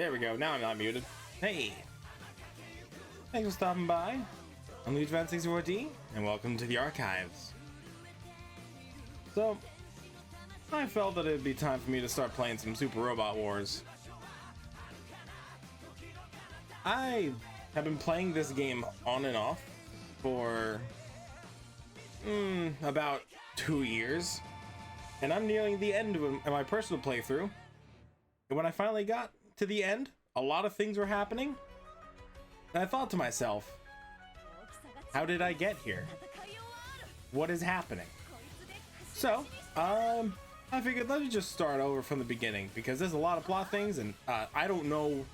There we go. Now I'm not muted. Hey, thanks for stopping by. I'm Luigi Van 64D, and welcome to the archives. So, I felt that it'd be time for me to start playing some Super Robot Wars. I have been playing this game on and off for about 2 years, and I'm nearing the end of my personal playthrough. And when I finally got to the end, a lot of things were happening, and I thought to myself, how did I get here? What is happening? So, I figured let me just start over from the beginning, because there's a lot of plot things, and I don't know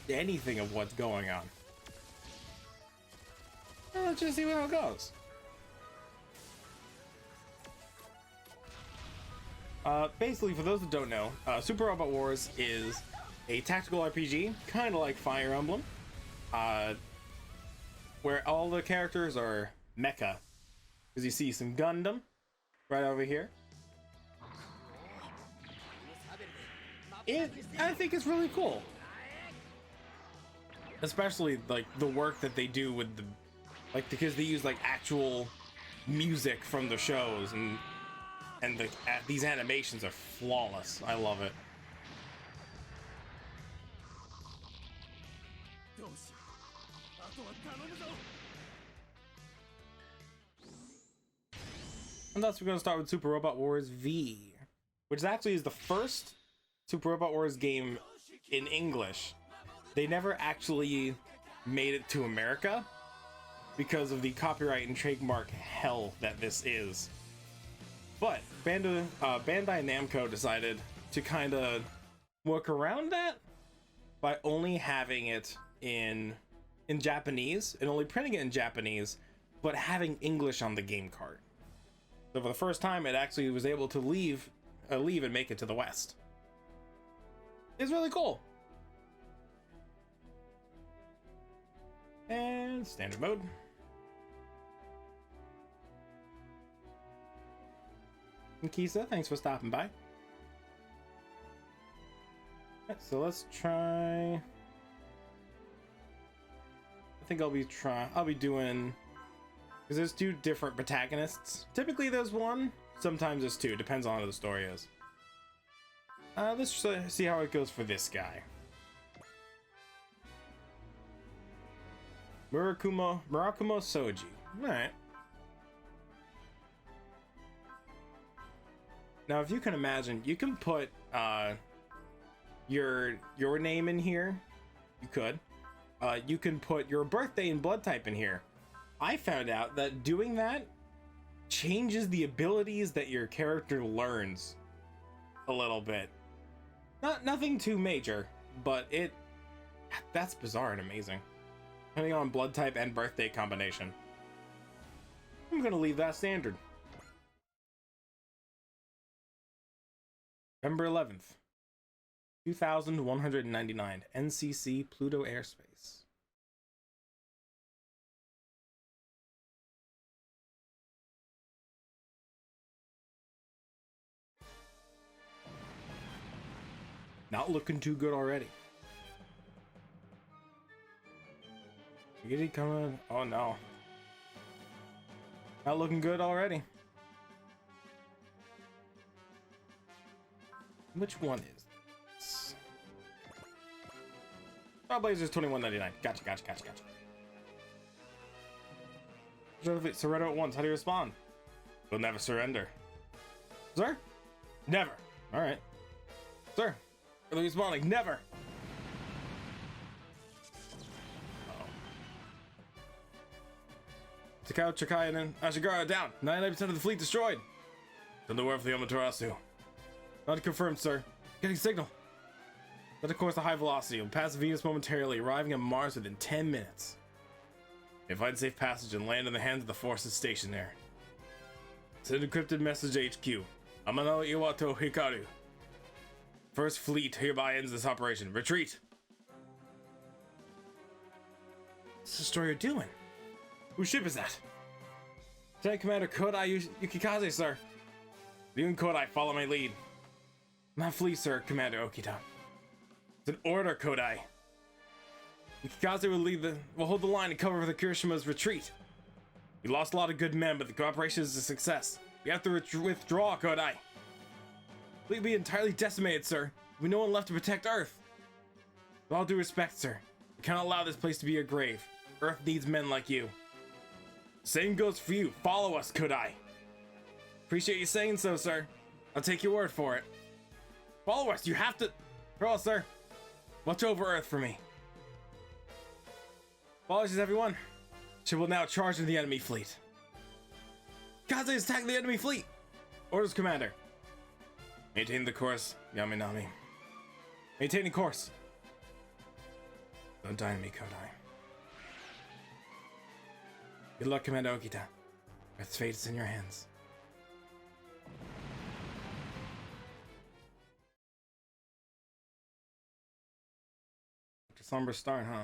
anything of what's going on. Well, let's just see how it goes. Basically, for those that don't know, Super Robot Wars is a tactical RPG, kind of like Fire Emblem, where all the characters are mecha. As you see some Gundam right over here. I think it's really cool. Especially like the work that they do with the, like, because they use like actual music from the shows, and these animations are flawless. I love it. And thus we're going to start with Super Robot Wars V, which actually is the first Super Robot Wars game in English. They never actually made it to America because of the copyright and trademark hell that this is. But Bandai Namco decided to kind of work around that by only having it in Japanese and only printing it in Japanese, but having English on the game card. So for the first time, it actually was able to leave and make it to the West. It's really cool. And standard mode. And Kisa, thanks for stopping by. Right, so let's try. I think I'll be doing, because there's two different protagonists. Typically there's one, sometimes there's two, depends on how the story is. Let's see how it goes for this guy. Murakumo Soji. Alright. Now if you can imagine, you can put your name in here. You could. You can put your birthday and blood type in here. I found out that doing that changes the abilities that your character learns a little bit. Nothing too major, but that's bizarre and amazing. Depending on blood type and birthday combination. I'm gonna leave that standard. November 11th, 2199, NCC Pluto Airspace. Not looking too good already. Is he coming? Oh no. Not looking good already. Which one is this? Oh, Blazers 2199. Gotcha. Surrender at once. How do you respond? We'll never surrender. Sir? Never. Alright. Sir? Are they responding? Never. Takao Chikayanen, Ashigara down. 99% of the fleet destroyed. Send the word for the Amaterasu. Not confirmed, sir. Getting signal. Set a course to high velocity. We'll pass Venus momentarily, arriving at Mars within 10 minutes. If find safe passage and land in the hands of the forces stationed there. Send encrypted message to HQ. Amano Iwato Hikaru. First fleet hereby ends this operation. Retreat. What's the story you're doing? Whose ship is that? Lieutenant Commander Kodai Yukikaze, sir. You and Kodai follow my lead. Not flee, sir, Commander Okita. It's an order, Kodai. Kaze will hold the line and cover for the Kirishima's retreat. We lost a lot of good men, but the operation is a success. We have to withdraw, Kodai. We'll be entirely decimated, sir. We have no one left to protect Earth. With all due respect, sir, we cannot allow this place to be a grave. Earth needs men like you. Same goes for you. Follow us, Kodai. Appreciate you saying so, sir. I'll take your word for it. Follow us. You have to. Farewell, sir. Watch over Earth for me. Apologies, everyone. Ship will now charge into the enemy fleet. Kaze is attacking the enemy fleet. Orders, Commander. Maintain the course, Yaminami. Maintaining course. Don't die on me, Kodai. Good luck, Commander Okita. Earth's fate is in your hands. Somber start, huh?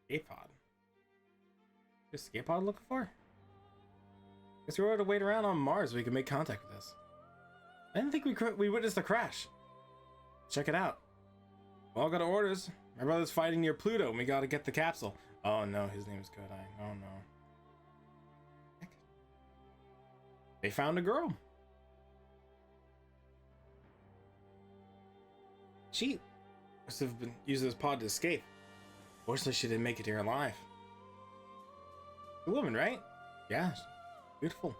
Escape pod. Escape pod looking for? Guess we were to wait around on Mars so we can make contact with this. I didn't think we witnessed a crash. Check it out. We all got orders. My brother's fighting near Pluto and we gotta get the capsule. Oh no, his name is Kodai. Oh no. Heck. They found a girl. She must have been using this pod to escape. Fortunately, she didn't make it here alive. The woman, right? Yeah, beautiful.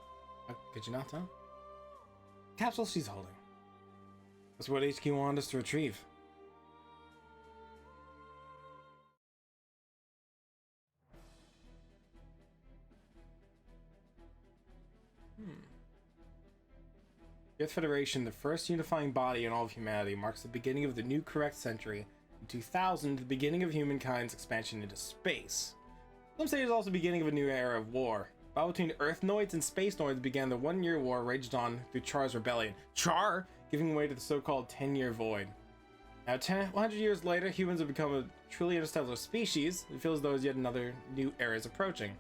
Could you not tell? Capsule she's holding. That's what HQ wanted us to retrieve. The Earth Federation, the first unifying body in all of humanity, marks the beginning of the new correct century. In 2000, the beginning of humankind's expansion into space. Some say it's also the beginning of a new era of war. Battle between Earthnoids and Spacenoids began the 1-year war raged on through Char's rebellion. Char giving way to the so-called 10-year void. Now, 100 years later, humans have become a truly interstellar species. It feels as though yet another new era is approaching.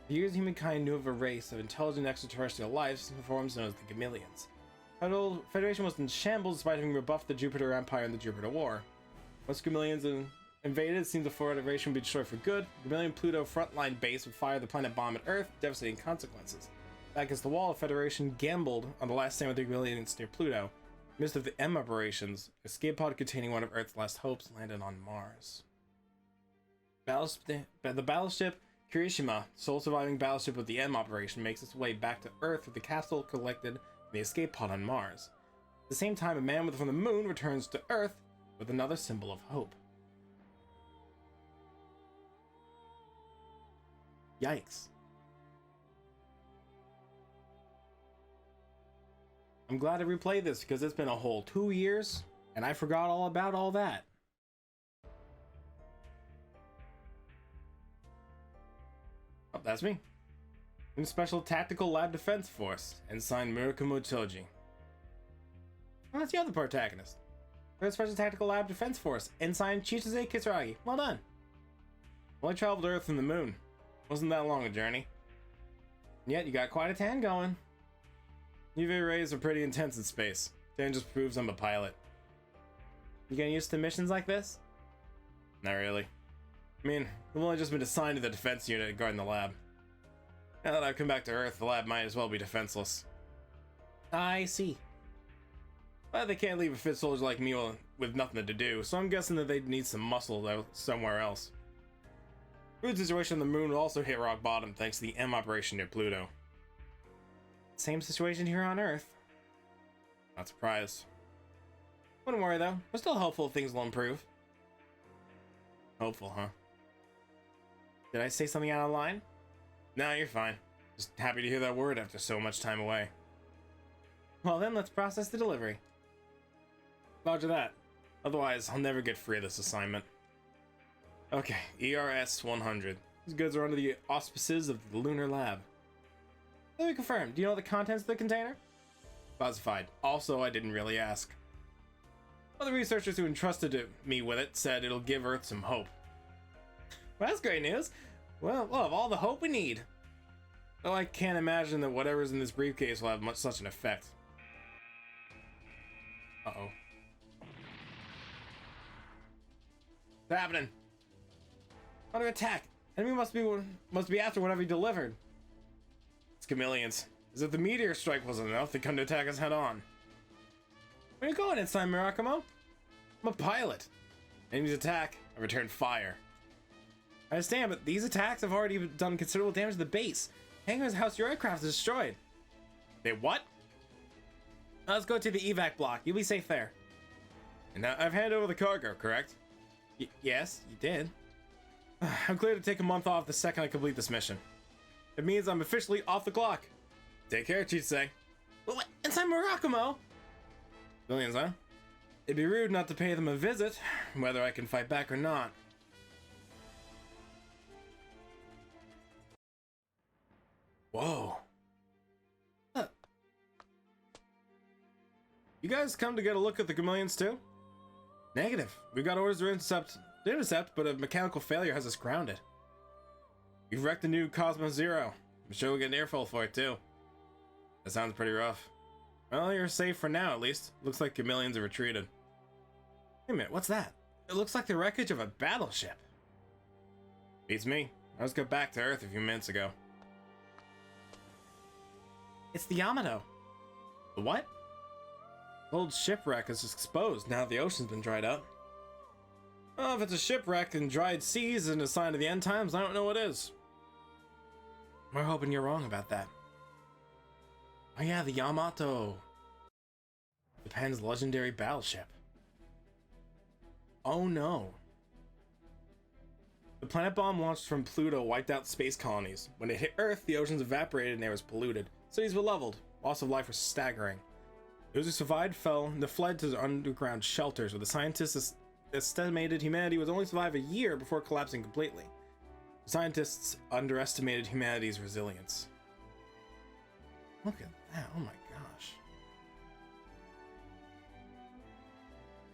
For years, humankind knew of a race of intelligent extraterrestrial life, forms known as the Gamillions. The Federation was in shambles despite having rebuffed the Jupiter Empire in the Jupiter War. Once Gamillions invaded, it seemed the Federation would be destroyed for good. Gamillion Pluto frontline base would fire the planet bomb at Earth, devastating consequences. Back against the wall, the Federation gambled on the last stand with the Gamillions near Pluto. Midst of the M operations, a escape pod containing one of Earth's last hopes landed on Mars. The battleship Kirishima, sole surviving battleship of the M operation, makes its way back to Earth with the capsule collected in the escape pod on Mars. At the same time, a man from the moon returns to Earth with another symbol of hope. Yikes. I'm glad to replay this because it's been a whole 2 years and I forgot all about all that. Oh, that's me. I'm Special Tactical Lab Defense Force, Ensign Murakumo Toji. Oh, that's the other protagonist. For the Special Tactical Lab Defense Force, Ensign Chitose Kisaragi. Well done. Only traveled to Earth and the moon. Wasn't that long a journey. And yet you got quite a tan going. UV rays are pretty intense in space. Tan just proves I'm a pilot. You getting used to missions like this? Not really. I mean, I've only just been assigned to the defense unit guarding the lab. Now that I've come back to Earth, the lab might as well be defenseless. I see. But they can't leave a fit soldier like me with nothing to do, so I'm guessing that they'd need some muscle somewhere else. Food situation on the moon will also hit rock bottom thanks to the M operation near Pluto. Same situation here on Earth. Not surprised. Wouldn't worry though, we're still hopeful things will improve. Hopeful, huh? Did I say something out of line? No, you're fine. Just happy to hear that word after so much time away. Well then, let's process the delivery. Roger that. Otherwise, I'll never get free of this assignment. Okay, ERS 100. These goods are under the auspices of the Lunar Lab. Let me confirm, do you know the contents of the container? Classified. Also, I didn't really ask. Well, the researchers who entrusted me with it said it'll give Earth some hope. Well, that's great news. Well, we'll have all the hope we need. Oh, I can't imagine that whatever's in this briefcase will have such an effect. Uh-oh. What's happening? Under attack! Enemy must be after whatever he delivered. It's chameleons. As if the meteor strike wasn't enough, they come to attack us head on. Where are you going, Ensign Murakumo? I'm a pilot. Enemy's attack, I return fire. I understand, but these attacks have already done considerable damage to the base. Hangar's house your aircraft is destroyed. Wait, what? Let's go to the evac block. You'll be safe there. And now I've handed over the cargo, correct? Yes, you did. I'm clear to take a month off the second I complete this mission. It means I'm officially off the clock. Take care, Chitsei. What? Ensign Murakumo? Millions, huh? It'd be rude not to pay them a visit, whether I can fight back or not. Whoa. Huh. You guys come to get a look at the chameleons too? Negative. We got orders to intercept, but a mechanical failure has us grounded. We've wrecked the new Cosmos Zero. I'm sure we'll get an earful for it too. That sounds pretty rough. Well, you're safe for now at least. Looks like chameleons have retreated. Wait a minute, what's that? It looks like the wreckage of a battleship. Beats me. I just got back to Earth a few minutes ago. It's the Yamato. The what? The old shipwreck is exposed now that the ocean's been dried up. Oh, if it's a shipwreck in dried seas and a sign of the end times, I don't know what is. We're hoping you're wrong about that. Oh yeah, the Yamato. Japan's legendary battleship. Oh no. The planet bomb launched from Pluto wiped out space colonies. When it hit Earth, the oceans evaporated and air was polluted. Cities were leveled. Loss of life was staggering. Those who survived fled to underground shelters, where the scientists estimated humanity would only survive a year before collapsing completely. The scientists underestimated humanity's resilience. Look at that, oh my gosh.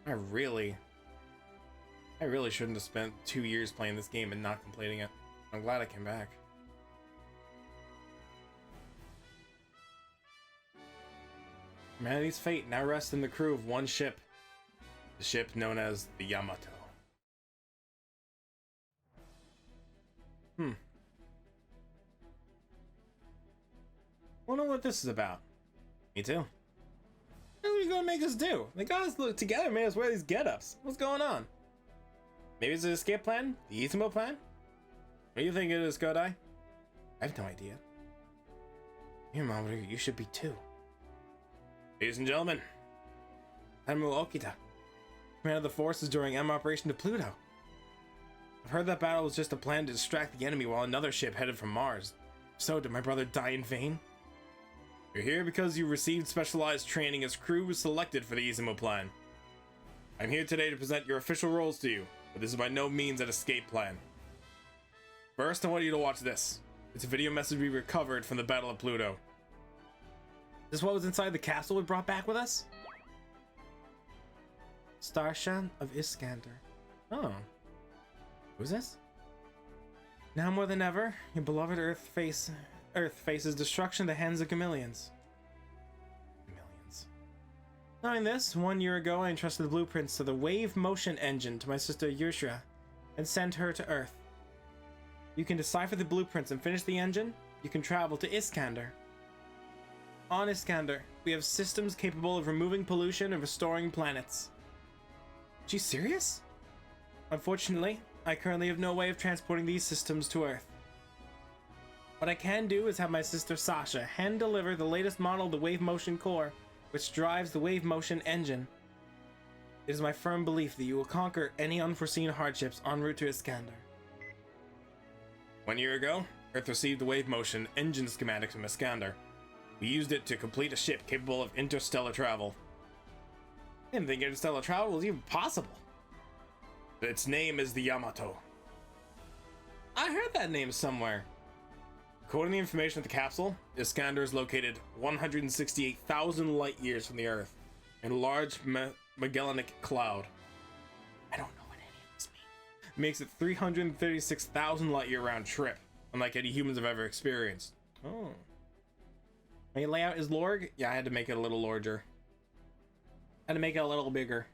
I really shouldn't have spent 2 years playing this game and not completing it. I'm glad I came back. Humanity's fate now rests in the crew of one ship. The ship known as the Yamato. Wonder what this is about. Me too. What are we gonna make us do? They got us look together, made us wear these get-ups. What's going on? Maybe it's an escape plan? The Izumo plan? What do you think it is, Godai? I have no idea. Here, Mamoru, you should be too. Ladies and gentlemen, Admiral Okita, commanded the forces during M Operation to Pluto. I've heard that battle was just a plan to distract the enemy while another ship headed from Mars. So, did my brother die in vain? You're here because you received specialized training as crew was selected for the Izumo plan. I'm here today to present your official roles to you, but this is by no means an escape plan. First, I want you to watch this. It's a video message we recovered from the Battle of Pluto. Is this what was inside the capsule we brought back with us? Starshan of Iskander. Oh. Who's this? Now more than ever, your beloved Earth faces destruction at the hands of chameleons. Knowing this, 1 year ago I entrusted the blueprints to the wave motion engine to my sister Yushra and sent her to Earth. You can decipher the blueprints and finish the engine, you can travel to Iskander. On Iskander, we have systems capable of removing pollution and restoring planets. She's serious? Unfortunately, I currently have no way of transporting these systems to Earth. What I can do is have my sister Sasha hand deliver the latest model of the wave motion core, which drives the wave motion engine. It is my firm belief that you will conquer any unforeseen hardships en route to Iskander. 1 year ago, Earth received the wave motion engine schematics from Iskander. We used it to complete a ship capable of interstellar travel. I didn't think interstellar travel was even possible. Its name is the Yamato. I heard that name somewhere. According to the information of the capsule, Iskander is located 168,000 light years from the Earth in a large Magellanic cloud. I don't know what any of this means. Makes it 336,000 light year round trip, unlike any humans have ever experienced. Oh. My layout is Lorg? Yeah, I had to make it a little larger. I had to make it a little bigger.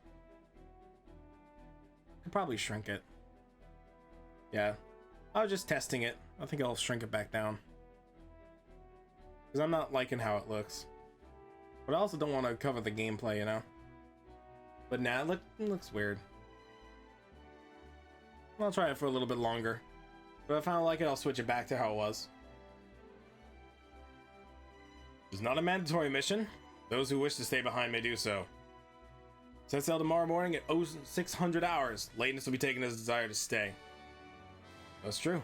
Could probably shrink it. Yeah. I was just testing it. I think I'll shrink it back down. Because I'm not liking how it looks. But I also don't want to cover the gameplay, you know? But nah, it looks weird. I'll try it for a little bit longer. But if I don't like it, I'll switch it back to how it was. It's not a mandatory mission. Those who wish to stay behind may do so. Set sail tomorrow morning at 0600 hours. Lateness will be taken as a desire to stay. That's true.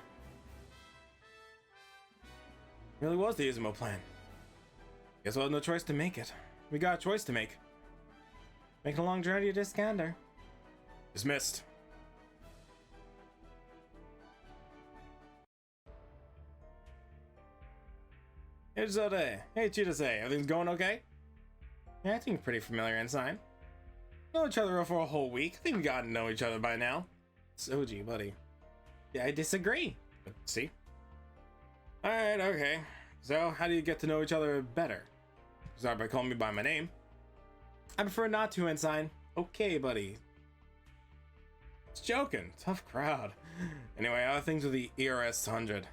It really was the Izumo plan. Guess we'll have no choice to make it. We got a choice to make. Making a long journey to Iskander. Dismissed. Hey Zode. Hey Chidase. Everything's going okay? Yeah, I think pretty familiar inside. Know each other for a whole week. I think we gotta know each other by now. Soji, buddy. Yeah, I disagree. But see? Alright, okay. So, how do you get to know each other better? Start by calling me by my name. I prefer not to, Ensign. Okay, buddy. Just joking. Tough crowd. Anyway, other things with the ERS 100.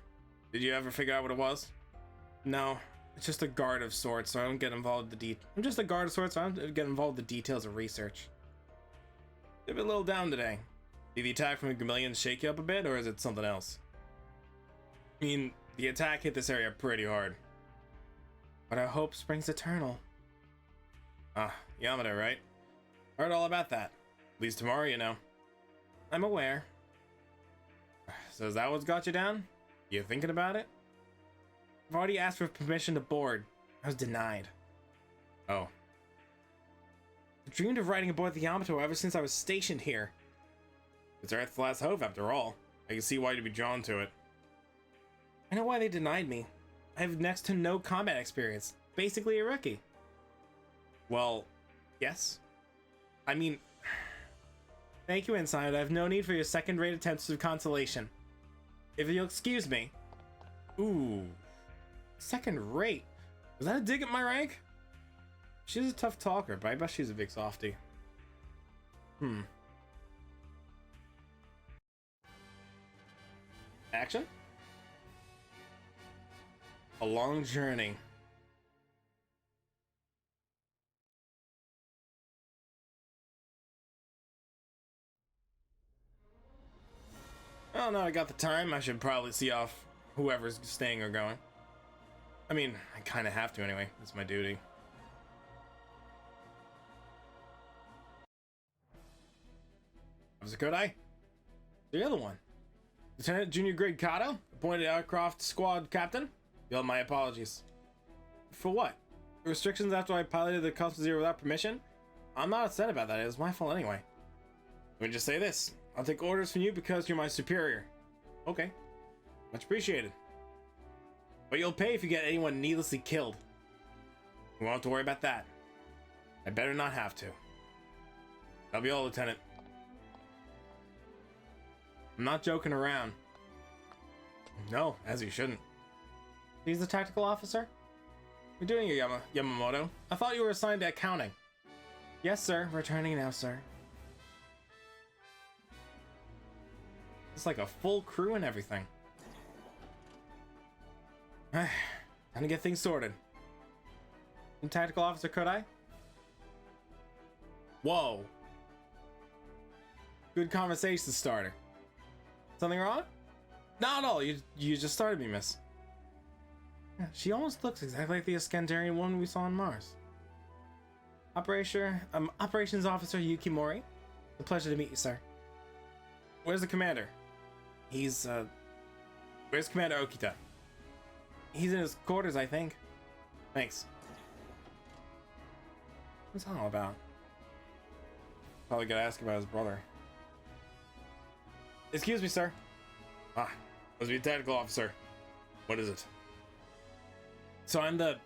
Did you ever figure out what it was? No. It's just a guard of sorts, so I don't get involved in the I'm just a guard of sorts, so I don't get involved in the details of research. They've been a little down today. Did the attack from the Gamillions shake you up a bit, or is it something else? I mean, the attack hit this area pretty hard. But our hope springs eternal. Ah, Yamada, right? Heard all about that. At least tomorrow, you know. I'm aware. So is that what's got you down? You thinking about it? I've already asked for permission to board. I was denied. Oh. I dreamed of riding aboard the Yamato ever since I was stationed here. It's Earth's last hope, after all. I can see why you'd be drawn to it. I know why they denied me. I have next to no combat experience. Basically a rookie. Well, yes. I mean... Thank you, Ensign. I have no need for your second-rate attempts of consolation. If you'll excuse me... Ooh... Second rate? Was that a dig at my rank? She's a tough talker, but I bet she's a big softie. Action? A long journey. Oh no, I got the time. I should probably see off whoever's staying or going. I mean, I kind of have to anyway. It's my duty. Officer Kodai? The other one. Lieutenant Junior Grade Kato, appointed aircraft squad captain. You have my apologies. For what? Restrictions after I piloted the Custom Zero without permission? I'm not upset about that. It was my fault anyway. Let me just say this. I'll take orders from you because you're my superior. Okay. Much appreciated. But you'll pay if you get anyone needlessly killed. You won't have to worry about that. I better not have to. That'll be all, Lieutenant. I'm not joking around. No, as you shouldn't. He's the tactical officer? You're doing your Yamamoto. I thought you were assigned to accounting. Yes, sir. Returning now, sir. It's like a full crew and everything. Time to get things sorted. And Tactical Officer Kodai? Whoa. Good conversation starter. Something wrong? Not at all. You just started me, miss. Yeah, she almost looks exactly like the Iskandarian woman we saw on Mars. Operations Officer Yukimori. It's a pleasure to meet you, sir. Where's the commander? Where's Commander Okita? He's in his quarters, I think. Thanks. What's that all about? Probably gotta ask about his brother. Excuse me, sir. Must be a tactical officer. What is it? So I'm the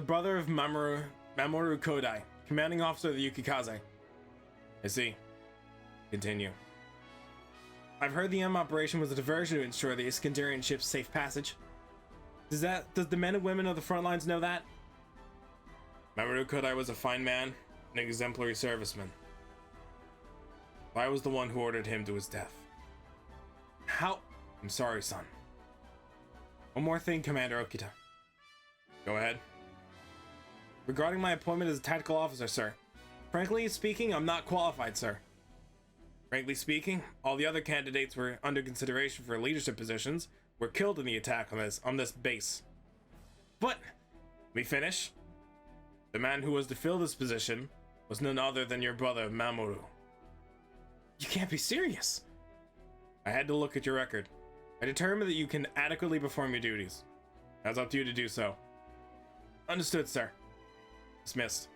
brother of Mamoru Kodai, commanding officer of the Yukikaze. I see. Continue. I've heard the M operation was a diversion to ensure the Iskandarian ship's safe passage. Does the men and women of the front lines know that? Mamoru Kodai was a fine man, an exemplary serviceman. I was the one who ordered him to his death. How? I'm sorry, son. One more thing, Commander Okita. Go ahead. Regarding my appointment as a tactical officer, sir. Frankly speaking, I'm not qualified, sir. Frankly speaking, all the other candidates were under consideration for leadership positions were killed in the attack on this base. But, let me finish. The man who was to fill this position was none other than your brother, Mamoru. You can't be serious. I had to look at your record. I determined that you can adequately perform your duties. Now it's up to you to do so. Understood, sir. Dismissed.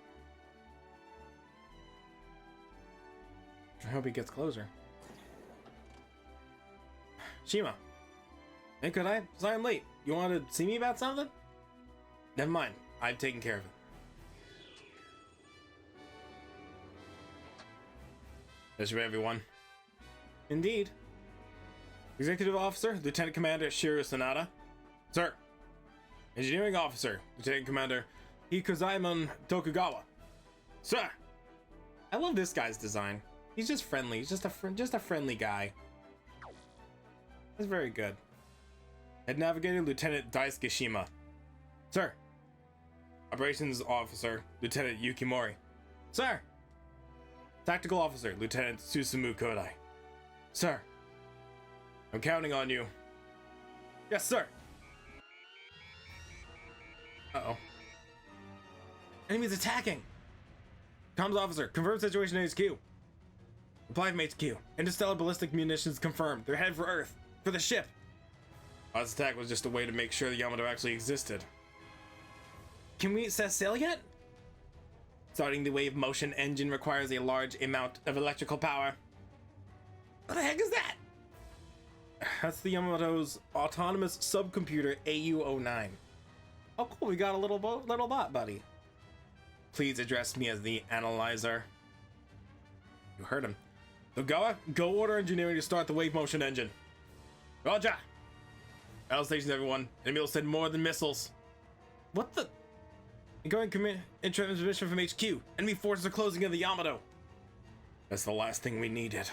I hope he gets closer. Shima. Hey, could I? Sorry I'm late. You wanted to see me about something? Never mind. I've taken care of it. That's for everyone. Indeed. Executive Officer, Lieutenant Commander Shiro Sanada. Sir. Engineering Officer, Lieutenant Commander Hikozaemon Tokugawa. Sir. I love this guy's design. He's just friendly. He's just a friendly guy. That's very good. Head Navigator, Lieutenant Daisuke Shima. Sir. Operations Officer, Lieutenant Yukimori. Sir. Tactical Officer, Lieutenant Susumu Kodai. Sir. I'm counting on you. Yes, sir. Uh-oh. Enemies attacking. Comms Officer, confirm situation in HQ. Reply from HQ. Interstellar ballistic munitions confirmed. They're headed for Earth. For the ship. This attack was just a way to make sure the Yamato actually existed. Can we set sail yet? Starting the wave motion engine requires a large amount of electrical power. What the heck is that? That's the Yamato's autonomous subcomputer AU-09. Oh cool, we got a little bot buddy. Please address me as the analyzer. You heard him. Togawa, go order engineering to start the wave motion engine. Roger! Battle stations, everyone. Enemy will send more than missiles. What the? Incoming transmission from HQ. Enemy forces are closing in the Yamato. That's the last thing we needed.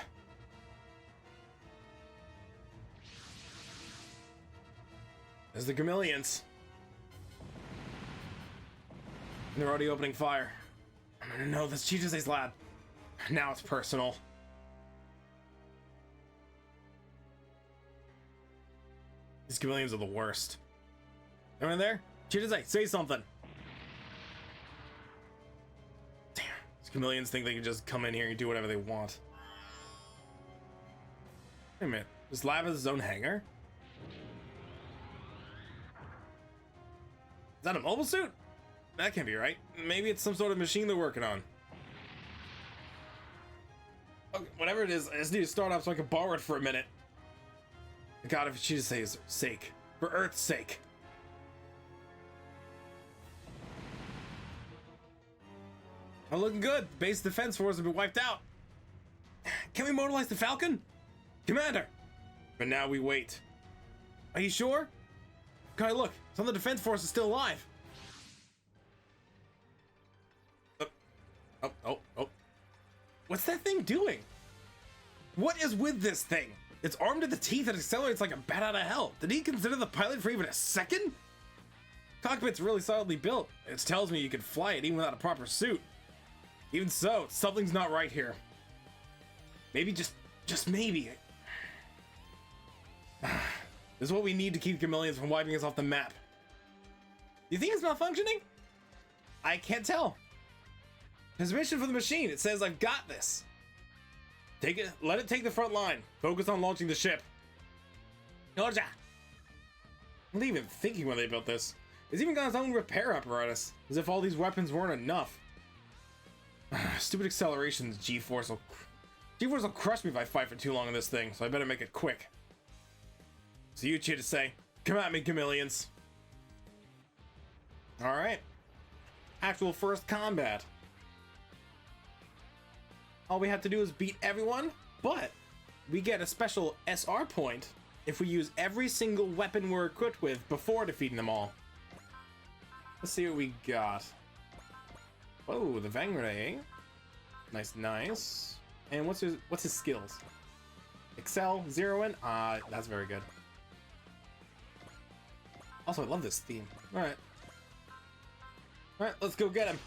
There's the Chameleons. And they're already opening fire. No, that's Chichise's lab. Now it's personal. These Chameleons are the worst. Anyone there? Chichise, say something. Damn. These Chameleons think they can just come in here and do whatever they want. Wait a minute. This lab has its own hangar? Is that a mobile suit? That can't be right. Maybe it's some sort of machine they're working on. Okay, whatever it is, I just need to start off so I can borrow it for a minute. God, if Chichise's sake. For Earth's sake. I'm looking good. The base defense force has been wiped out. Can we mobilize the Falcon? Commander! But now we wait. Are you sure? Kai, look. Some of the defense force is still alive. Oh. What's that thing doing? What is with this thing? It's armed to the teeth and accelerates like a bat out of hell. Did he consider the pilot for even a second? Cockpit's really solidly built. It tells me you can fly it even without a proper suit. Even so, something's not right here. Maybe just maybe. This is what we need to keep Chameleons from wiping us off the map. You think it's malfunctioning? I can't tell. Transmission for the machine. It says I've got this. Take it. Let it take the front line. Focus on launching the ship. What are they even thinking when they built this? It's even got its own repair apparatus. As if all these weapons weren't enough. Stupid accelerations. G-Force will crush me if I fight for too long in this thing, so I better make it quick. So you, Chichise, come at me, Chameleons. Alright. Actual first combat. All we have to do is beat everyone, but we get a special SR point if we use every single weapon we're equipped with before defeating them all. Let's see what we got. Oh, the Vangray. Nice, nice. And what's his skills? Excel, zero in. That's very good. Also, I love this theme. All right, let's go get him.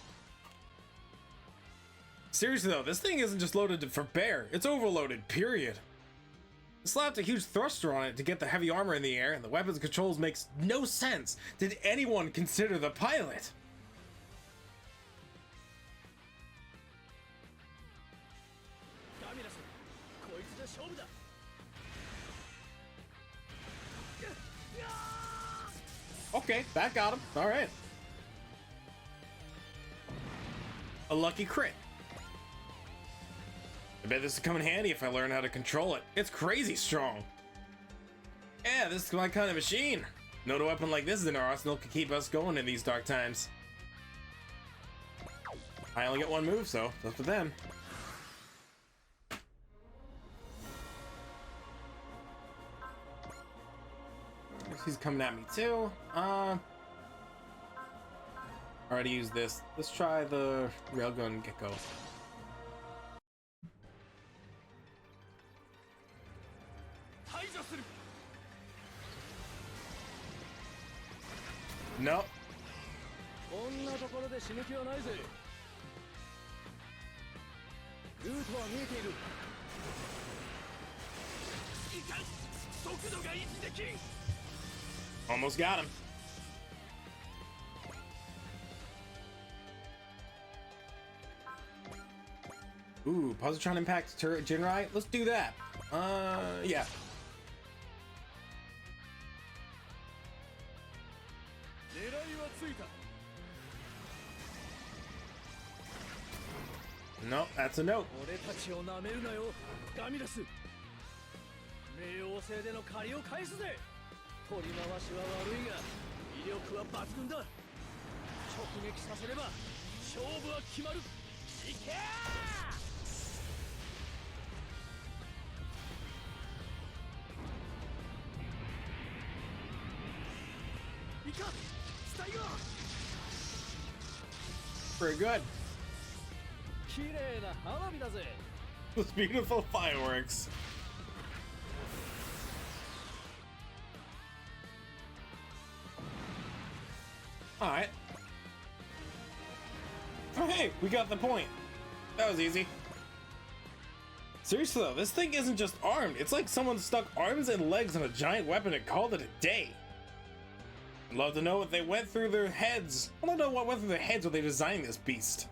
Seriously though, this thing isn't just loaded for bear. It's overloaded. Period. Slapped a huge thruster on it to get the heavy armor in the air, and the weapons controls makes no sense. Did anyone consider the pilot? Okay, that got him. All right. A lucky crit. I bet this will come in handy if I learn how to control it. It's crazy strong. Yeah, this is my kind of machine. No weapon like this in our arsenal can keep us going in these dark times. I only get one move, so that's for them. He's coming at me too. Already used this. Let's try the railgun gecko. Nope. Almost got him. Ooh, Positron Impact Turret Jinrai? Let's do that. Yeah. No, that's a note. Pretty good. Those beautiful fireworks. Alright. Oh hey, we got the point. That was easy. Seriously though, this thing isn't just armed. It's like someone stuck arms and legs on a giant weapon and called it a day. I'd love to know what they went through their heads. I don't know what went through their heads when they designed this beast.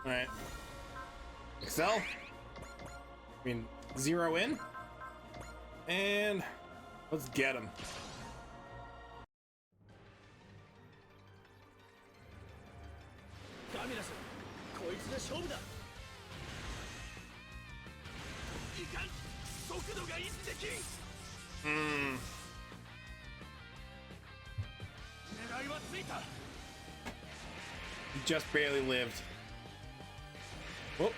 Alright. Excel. I mean, zero in. And let's get him. He just barely lived. Whoop.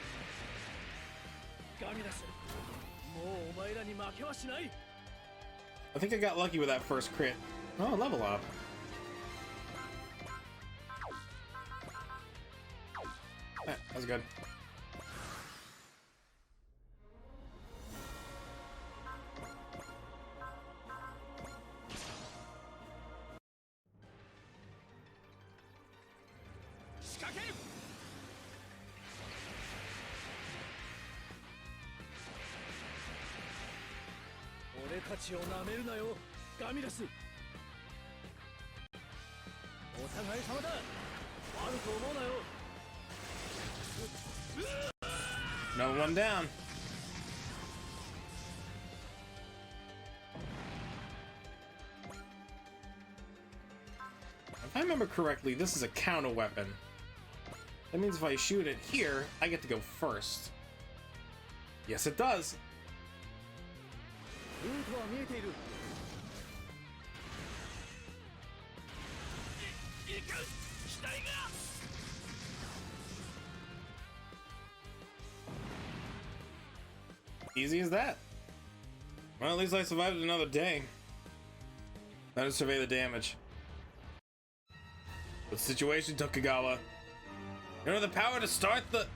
I think I got lucky with that first crit. Oh, level up. That was good. Another one down. If I remember correctly, this is a counter weapon. That means if I shoot it here, I get to go first. Yes, it does. Easy as that. Well, at least I survived another day. Let us survey the damage. What's the situation, Tokugawa? You know the power to start the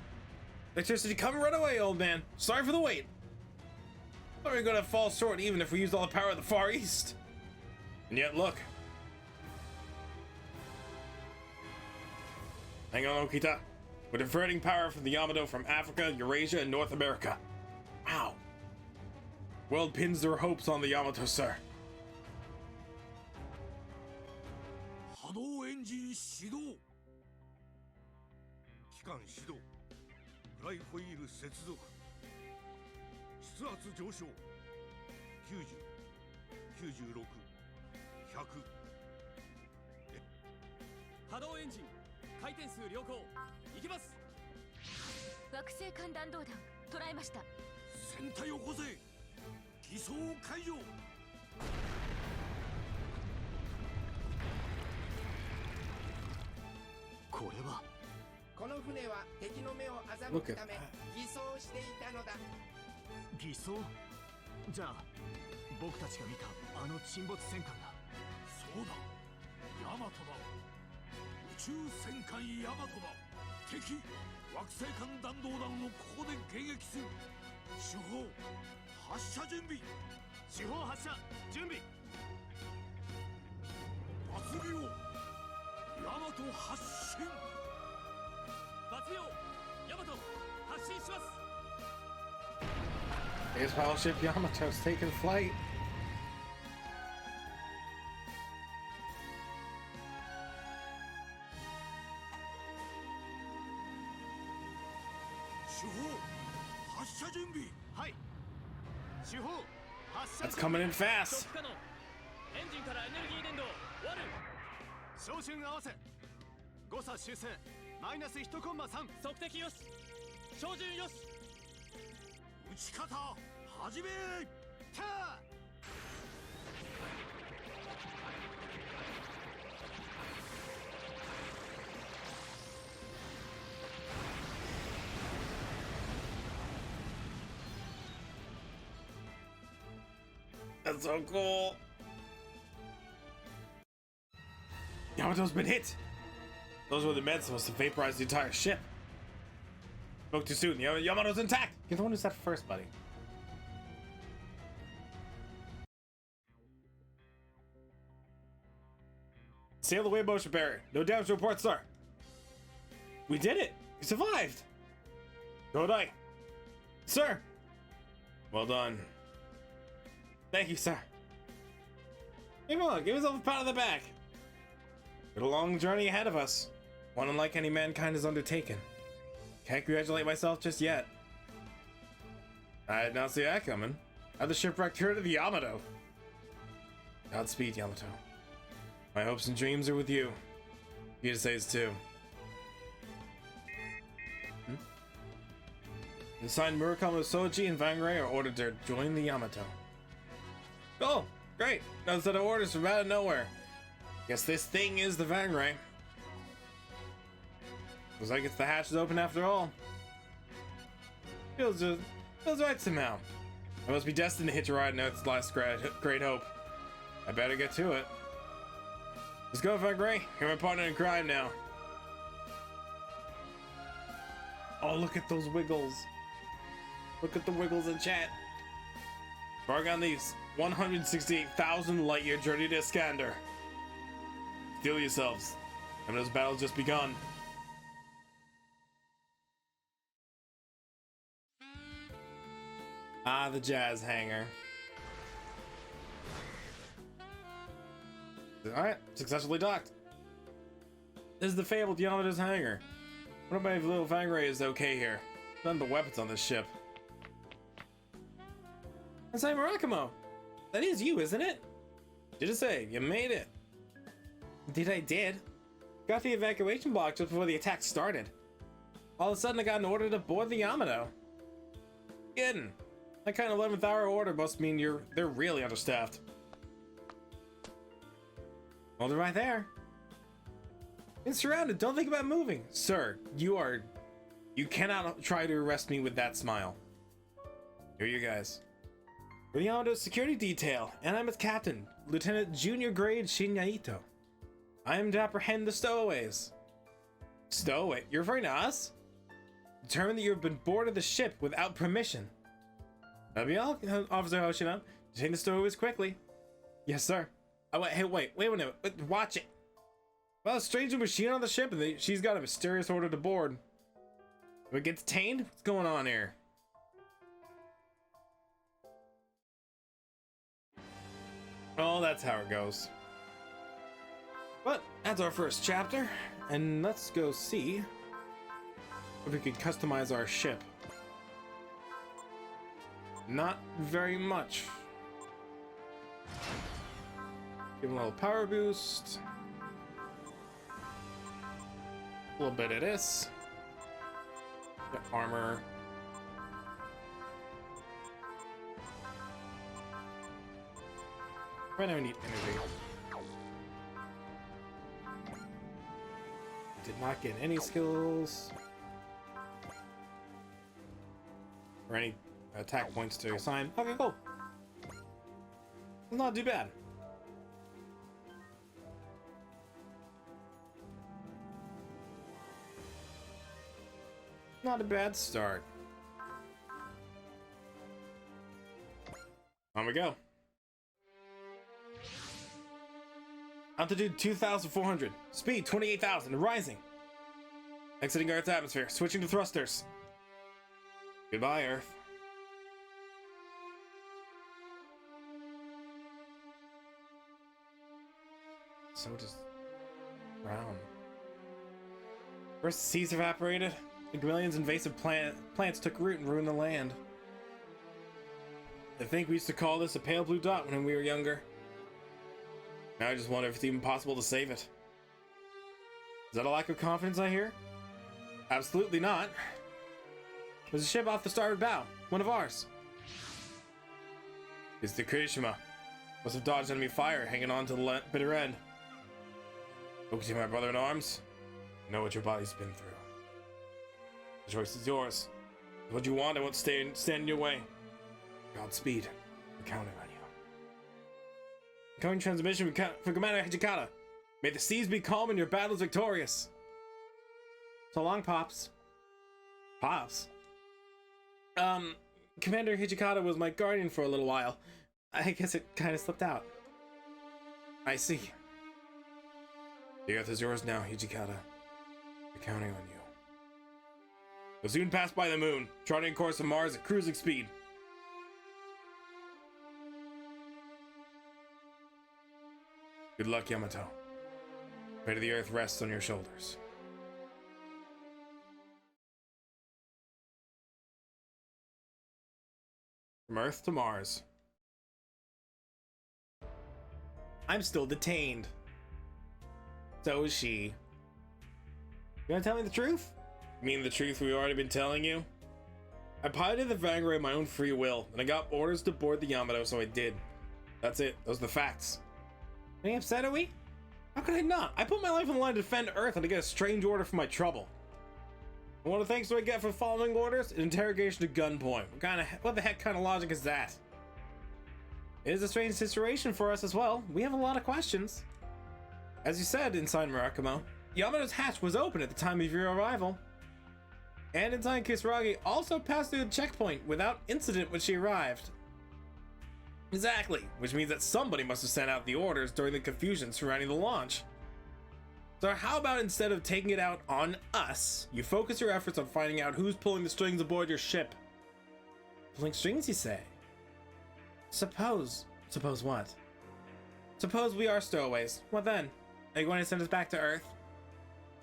electricity. Come right away, old man. Sorry for the wait. Thought we were gonna fall short even if we used all the power of the Far East. And yet, look. Hang on, Okita. We're diverting power from the Yamato from Africa, Eurasia, and North America. Wow. World pins their hopes on the Yamato, sir. 波動エンジン始動機関始動フライホイール接続出圧上昇90、96、100波動エンジン回転数良好行きます。惑星間弾道弾捉えました。船体を起こせ偽装解除これはこの船は敵の目を欺くため偽装していたのだ。偽装じゃあ僕たちが見たあの沈没戦艦だ。そうだヤマトだ宇宙戦艦ヤマトだ敵惑星間弾道弾をここで迎撃する主砲発射準備主砲発射準備罰病ヤマト発進罰病ヤマト発進します。 His battleship Yamato's taking flight. 主砲発射準備はい主砲発射 That's coming in fast. 不可能エンジンからエネルギー伝導終わる照準合わせ誤差修正マイナス1コンマ3測定よし照準よし撃ち方始めキャー That's so cool. Yamato's been hit. Those were the meds supposed to vaporize the entire ship. Spoke too soon. Yamato's intact. You're the one who said first, buddy. Sail away, motion barrier. No damage to report, sir. We did it. We survived. Godai. Sir. Well done. Thank you, sir. Come on, give yourself a pat on the back. Got a long journey ahead of us. One unlike any mankind has undertaken. Can't congratulate myself just yet. I did not see that coming. How'd the shipwreck turn to the Yamato? Godspeed, Yamato. My hopes and dreams are with you. You to say it's too. The signed Murakami Soji and Vanguard are ordered to join the Yamato. Oh, great. Another set of orders from out of nowhere. Guess this thing is the Vanguard. Looks like it's the hatch is open after all. Feels right somehow. I must be destined to hitch a ride in Earth's last great hope. I better get to it. Let's go, Vanguard. You're my partner in crime now. Oh, look at those wiggles. Look at the wiggles in chat. Embark on these 168,000 light-year journey to Iskander. Steel yourselves. Yamato's battle's just begun. Ah, the jazz hangar. Alright, successfully docked. This is the fabled Yamato's hangar. One of my little Vanguard is okay here. None but weapons on this ship. That's Murakami. That is you, isn't it? Did it say you made it? Indeed, I did. Got the evacuation block just before the attack started. All of a sudden, I got an order to board the Yamato. Kidding. That kind of 11th hour order must mean they're really understaffed. Well, they're right there. It's surrounded. Don't think about moving, sir. You cannot try to arrest me with that smile. Who are you guys? We're the Yamato security detail, and I'm its captain, Lieutenant Junior Grade Shinyaito. I am to apprehend the stowaways. Stowaway? You're referring to us? Determine that you have been boarded the ship without permission. That'll be all, Officer Hoshino. Detain the stowaways quickly. Yes, sir. Oh, wait, hey, wait a minute. Watch it. Well, a strange new machine on the ship, and she's got a mysterious order to board. Do we get detained? What's going on here? Oh, that's how it goes. But that's our first chapter, and let's go see if we can customize our ship. Not very much. Give him a little power boost. A little bit of this. Got armor. Right now we need energy. Did not get any skills. Or any attack points to assign. Okay, cool. Not too bad. Not a bad start. On we go. Altitude 2,400. Speed 28,000. Rising. Exiting Earth's atmosphere. Switching to thrusters. Goodbye, Earth. So just brown. First, the seas evaporated. The chameleon's invasive plants took root and ruined the land. I think we used to call this a pale blue dot when we were younger. Now I just wonder if it's even possible to save it. Is that a lack of confidence I hear? Absolutely not. There's a ship off the starboard bow. One of ours. It's the Kirishima. Must have dodged enemy fire, hanging on to the bitter end. Okuti, my brother in arms. I know what your body's been through. The choice is yours. What you want, I won't stand in your way. Godspeed. I'm counting on you. Incoming transmission for Commander Hijikata. May the seas be calm and your battles victorious. So long, Pops. Pops? Commander Hijikata was my guardian for a little while. I guess it kind of slipped out. I see. The Earth is yours now, Hijikata. We're counting on you. We'll soon pass by the moon, charting a course to Mars at cruising speed. Good luck, Yamato. Pray to the Earth rests on your shoulders. From Earth to Mars. I'm still detained. So is she. You gonna tell me the truth? You mean the truth we've already been telling you? I piloted the Vanguard of my own free will, and I got orders to board the Yamato, so I did. That's it. Those are the facts. Any upset, are we? How could I not? I put my life on the line to defend Earth and to get a strange order for my trouble. And what thanks do I get for following orders? An interrogation to gunpoint. What the heck kind of logic is that? It is a strange situation for us as well. We have a lot of questions. As you said, Ensign Murakumo, Yamato's hatch was open at the time of your arrival. And Ensign Kisaragi also passed through the checkpoint without incident when she arrived. Exactly, which means that somebody must have sent out the orders during the confusion surrounding the launch. So how about instead of taking it out on us, you focus your efforts on finding out who's pulling the strings aboard your ship? Pulling strings, you say? Suppose what? Suppose we are stowaways. What then? Are you going to send us back to Earth?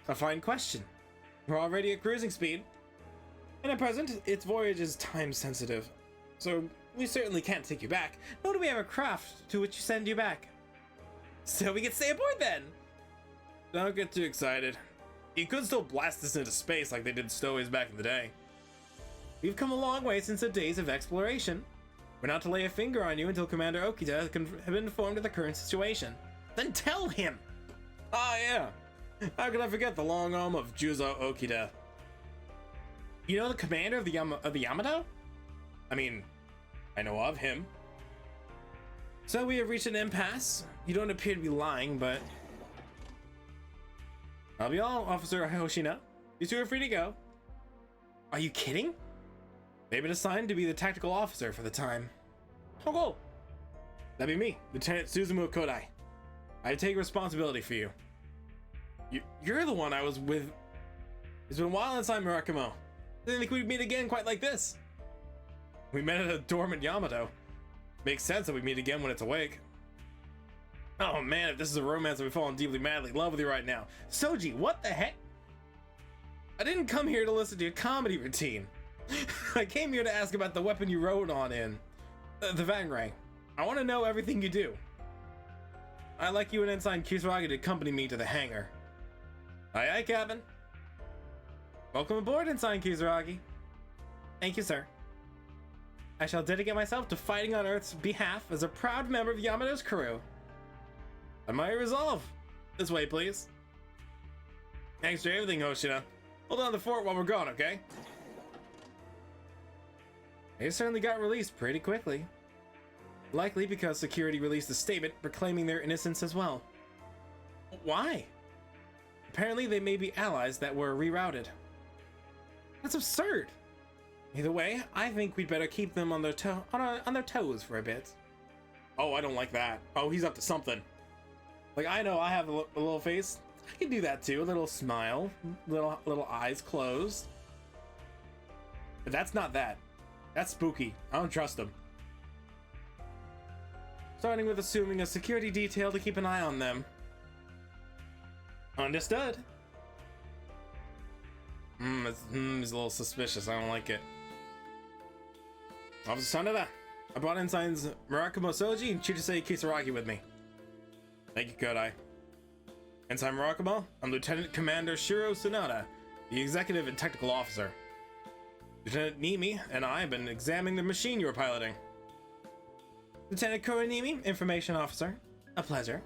A fine question. We're already at cruising speed. And at present, its voyage is time sensitive. So we certainly can't take you back, nor do we have a craft to which to send you back. So we can stay aboard then! Don't get too excited. You could still blast us into space like they did stowaways back in the day. We've come a long way since the days of exploration. We're not to lay a finger on you until Commander Okita has been informed of the current situation. Then tell him! Ah, yeah. How could I forget the long arm of Juzo Okita? You know the commander of the Yamato? I mean, I know of him. So we have reached an impasse. You don't appear to be lying, but I'll be all, Officer Hoshina. You two are free to go. Are you kidding? They've been assigned to be the tactical officer for the time. Oh, cool. That'd be me, Lieutenant Suzumu Kodai. I take responsibility for you. You're the one I was with. It's been a while inside Murakumo. Didn't think we'd meet again quite like this. We met at a dormant Yamato. Makes sense that we meet again when it's awake. Oh man, if this is a romance, I've fallen deeply, madly in love with you right now. Soji, what the heck? I didn't come here to listen to your comedy routine. I came here to ask about the weapon you rode on in. The Vangray. I want to know everything you do. I'd like you and Ensign Kisaragi to accompany me to the hangar. Aye aye, Captain. Welcome aboard, Ensign Kisaragi. Thank you, sir. I shall dedicate myself to fighting on Earth's behalf as a proud member of Yamato's crew. Admire resolve. This way, please. Thanks for everything, Hoshina. Hold on to the fort while we're gone, okay? They certainly got released pretty quickly. Likely because security released a statement proclaiming their innocence as well. Why? Apparently they may be allies that were rerouted. That's absurd. Either way, I think we'd better keep them on their toes for a bit. Oh, I don't like that. Oh, he's up to something. Like, I know I have a little face. I can do that too. A little smile, little eyes closed. But that's not that. That's spooky. I don't trust him. Starting with assuming a security detail to keep an eye on them. Understood. It's a little suspicious. I don't like it. Officer Sanada, I brought Ensigns Murakumo Soji and Chitose Kisaragi with me. Thank you, Kodai. Ensign Murakumo, I'm Lieutenant Commander Shiro Tsunada, the Executive and Technical Officer. Lieutenant Nimi and I have been examining the machine you were piloting. Lieutenant Koronimi, Information Officer. A pleasure.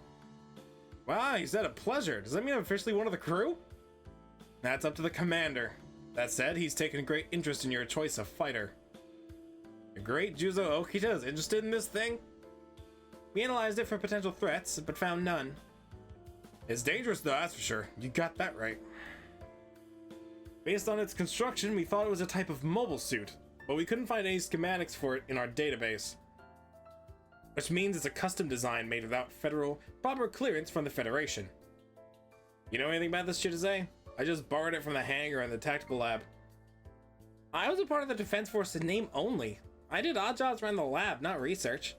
Wow, you said a pleasure. Does that mean I'm officially one of the crew? That's up to the commander. That said, he's taken a great interest in your choice of fighter. The great Juzo Okita is interested in this thing? We analyzed it for potential threats, but found none. It's dangerous though, that's for sure. You got that right. Based on its construction, we thought it was a type of mobile suit, but we couldn't find any schematics for it in our database. Which means it's a custom design made without proper clearance from the Federation. You know anything about this Chitose? I just borrowed it from the hangar in the tactical lab. I was a part of the Defense Force in name only. I did odd jobs around the lab, not research.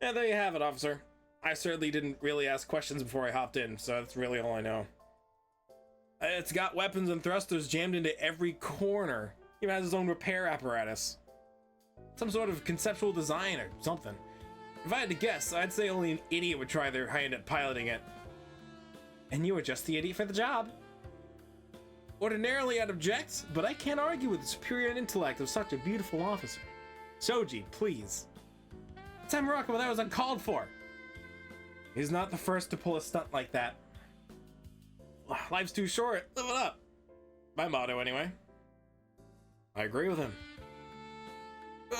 Yeah, there you have it, officer. I certainly didn't really ask questions before I hopped in, so that's really all I know. It's got weapons and thrusters jammed into every corner. It even has its own repair apparatus. Some sort of conceptual design or something. If I had to guess, I'd say only an idiot would try their hand at piloting it. And you were just the idiot for the job. Ordinarily I'd object, but I can't argue with the superior intellect of such a beautiful officer. Soji, please. Sam Murakumo, that was uncalled for. He's not the first to pull a stunt like that. Life's too short, live it up. My motto, anyway. I agree with him.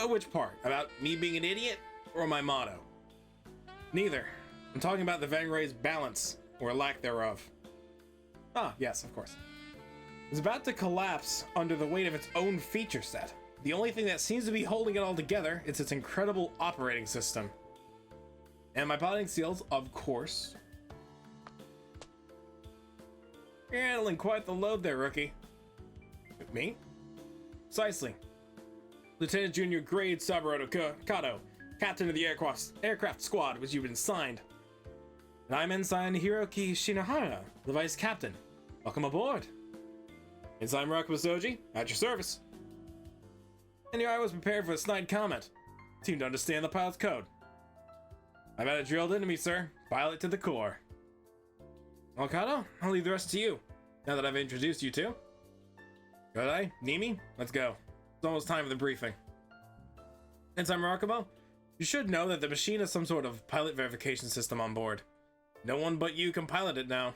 Which part? About me being an idiot, or my motto? Neither. I'm talking about the Vangray's balance, or lack thereof. Ah, yes, of course. It's about to collapse under the weight of its own feature set. The only thing that seems to be holding it all together is its incredible operating system. And my piloting skills, of course. You're handling quite the load there, rookie. Me? Precisely. Lieutenant Junior Grade Sabaroto Kato, captain of the aircraft squad, which you've been assigned. And I'm Ensign Hiroki Shinohara, the vice captain. Welcome aboard. Ensign Murakumo Soji, at your service. And here I was prepared for a snide comment. Seemed to understand the pilot's code. I've had it drilled into me, sir. Pilot to the core. Well, Kato, I'll leave the rest to you, now that I've introduced you two. Kodai, Nimi, let's go. It's almost time for the briefing. Ensign Murakumo, you should know that the machine has some sort of pilot verification system on board. No one but you can pilot it now.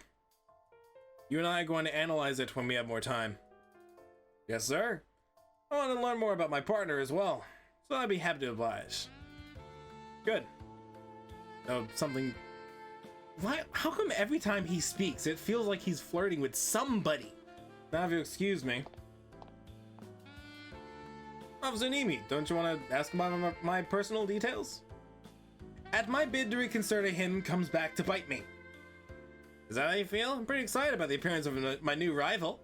You and I are going to analyze it when we have more time. Yes, sir. I want to learn more about my partner as well. so I'd be happy to oblige. Good. Oh, something... Why? How come every time he speaks, it feels like he's flirting with somebody? Now, if you excuse me. Officer Nimi, don't you want to ask about my personal details? At my bid to reconsider him comes back to bite me. Is that how you feel? I'm pretty excited about the appearance of my new rival.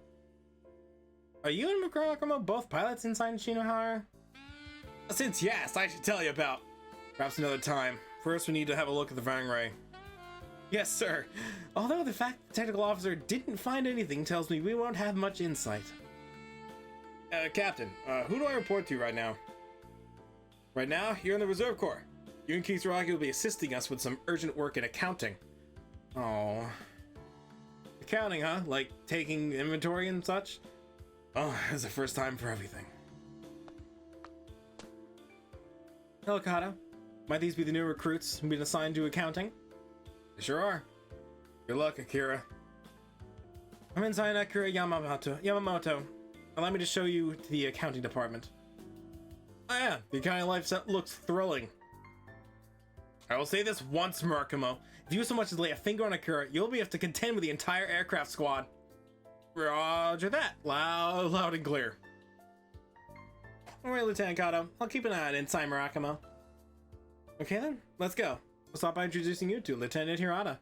Are you and Makromo both pilots inside Shinohara? Since yes, I should tell you about. Perhaps another time. First, we need to have a look at the Vangray. Yes, sir. Although the fact the technical officer didn't find anything tells me we won't have much insight. Captain, who do I report to right now? Right now, you're in the Reserve Corps. You and Kisaragi will be assisting us with some urgent work in accounting. Oh. Accounting, huh? Like taking inventory and such? Oh, it's the first time for everything. Hello, Kata. Might these be the new recruits who've been assigned to accounting? They sure are. Good luck, Akira. I'm inside Akira Yamamoto. Allow me to show you to the accounting department. Oh yeah, the accounting life set looks thrilling. I will say this once, Murakumo. If you so much as lay a finger on Akira, you'll be able to contend with the entire aircraft squad. Roger that. Loud and clear. Alright, Lieutenant Kato. I'll keep an eye on inside Murakumo. Okay then, let's go. I'll start by introducing you to Lieutenant Hirata.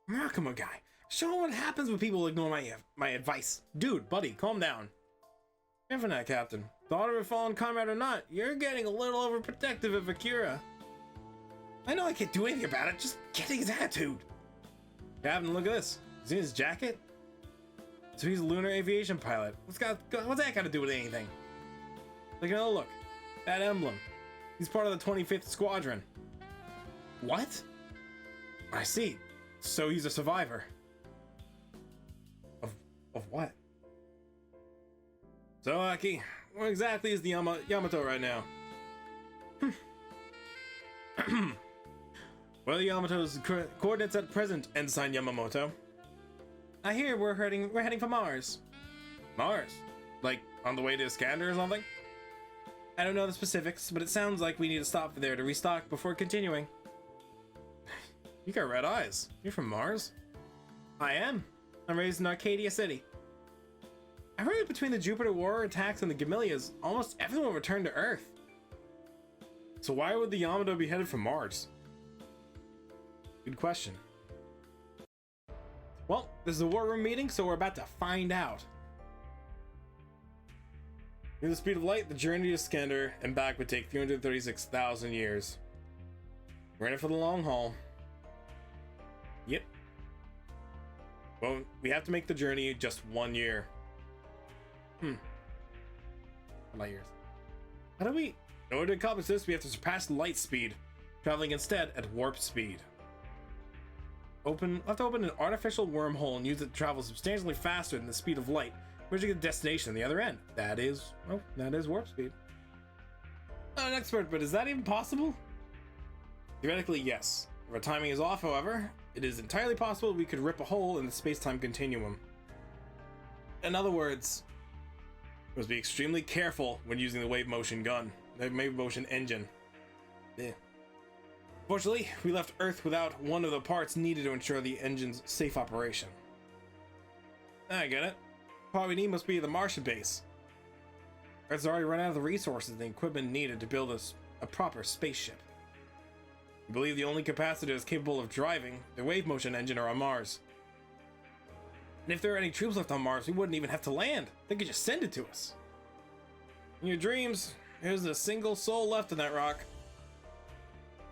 Murakumo guy. Show him what happens when people ignore my advice. Dude, buddy, calm down. Careful now, Captain. Daughter of a fallen comrade or not, you're getting a little overprotective of Akira. I know I can't do anything about it, just getting his attitude. Captain, look at this. See his jacket? So he's a lunar aviation pilot. What's that got to do with anything? Take another look. That emblem. He's part of the 25th Squadron. What? I see. So he's a survivor. Of what? So, Aki, what exactly is the Yamato right now? Well, Yamato's coordinates at present, Ensign Yamamoto. I hear we're heading for Mars. Mars? Like, on the way to Iskander or something? I don't know the specifics, but it sounds like we need to stop there to restock before continuing. You got red eyes. You're from Mars? I am. I'm raised in Arcadia City. I heard that between the Jupiter War attacks and the Gamilias, almost everyone returned to Earth. So why would the Yamato be headed for Mars? Good question. Well, this is a war room meeting, so we're about to find out. Near the speed of light, the journey to Iskander and back would take 336,000 years. We're in it for the long haul. Yep. Well, we have to make the journey just 1 year. How about years? How do we... In order to accomplish this, we have to surpass light speed, traveling instead at warp speed. We'll have to open an artificial wormhole and use it to travel substantially faster than the speed of light, reaching a destination on the other end. That is warp speed. Not an expert, but is that even possible? Theoretically, yes. If our timing is off, however, it is entirely possible we could rip a hole in the space-time continuum. In other words, we must be extremely careful when using the wave motion gun, the wave motion engine. Yeah. Fortunately, we left Earth without one of the parts needed to ensure the engine's safe operation. I get it. What we need must be the Martian base. Earth's already run out of the resources and the equipment needed to build a proper spaceship. We believe the only capacitors capable of driving the wave motion engine are on Mars. And if there are any troops left on Mars, we wouldn't even have to land. They could just send it to us. In your dreams, there's a single soul left on that rock.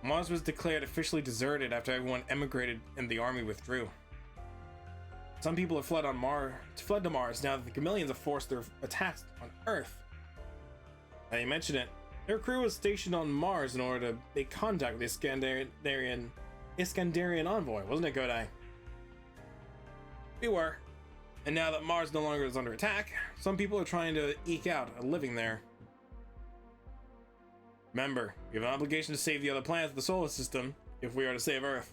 Mars was declared officially deserted after everyone emigrated and the army withdrew. Some people have fled to Mars now that the Gamillions have forced their attacks on Earth. Now you mention it, their crew was stationed on Mars in order to make contact with the Iskandarian envoy, wasn't it, Godai? We were. And now that Mars no longer is under attack, some people are trying to eke out a living there. Remember, we have an obligation to save the other planets of the solar system if we are to save Earth.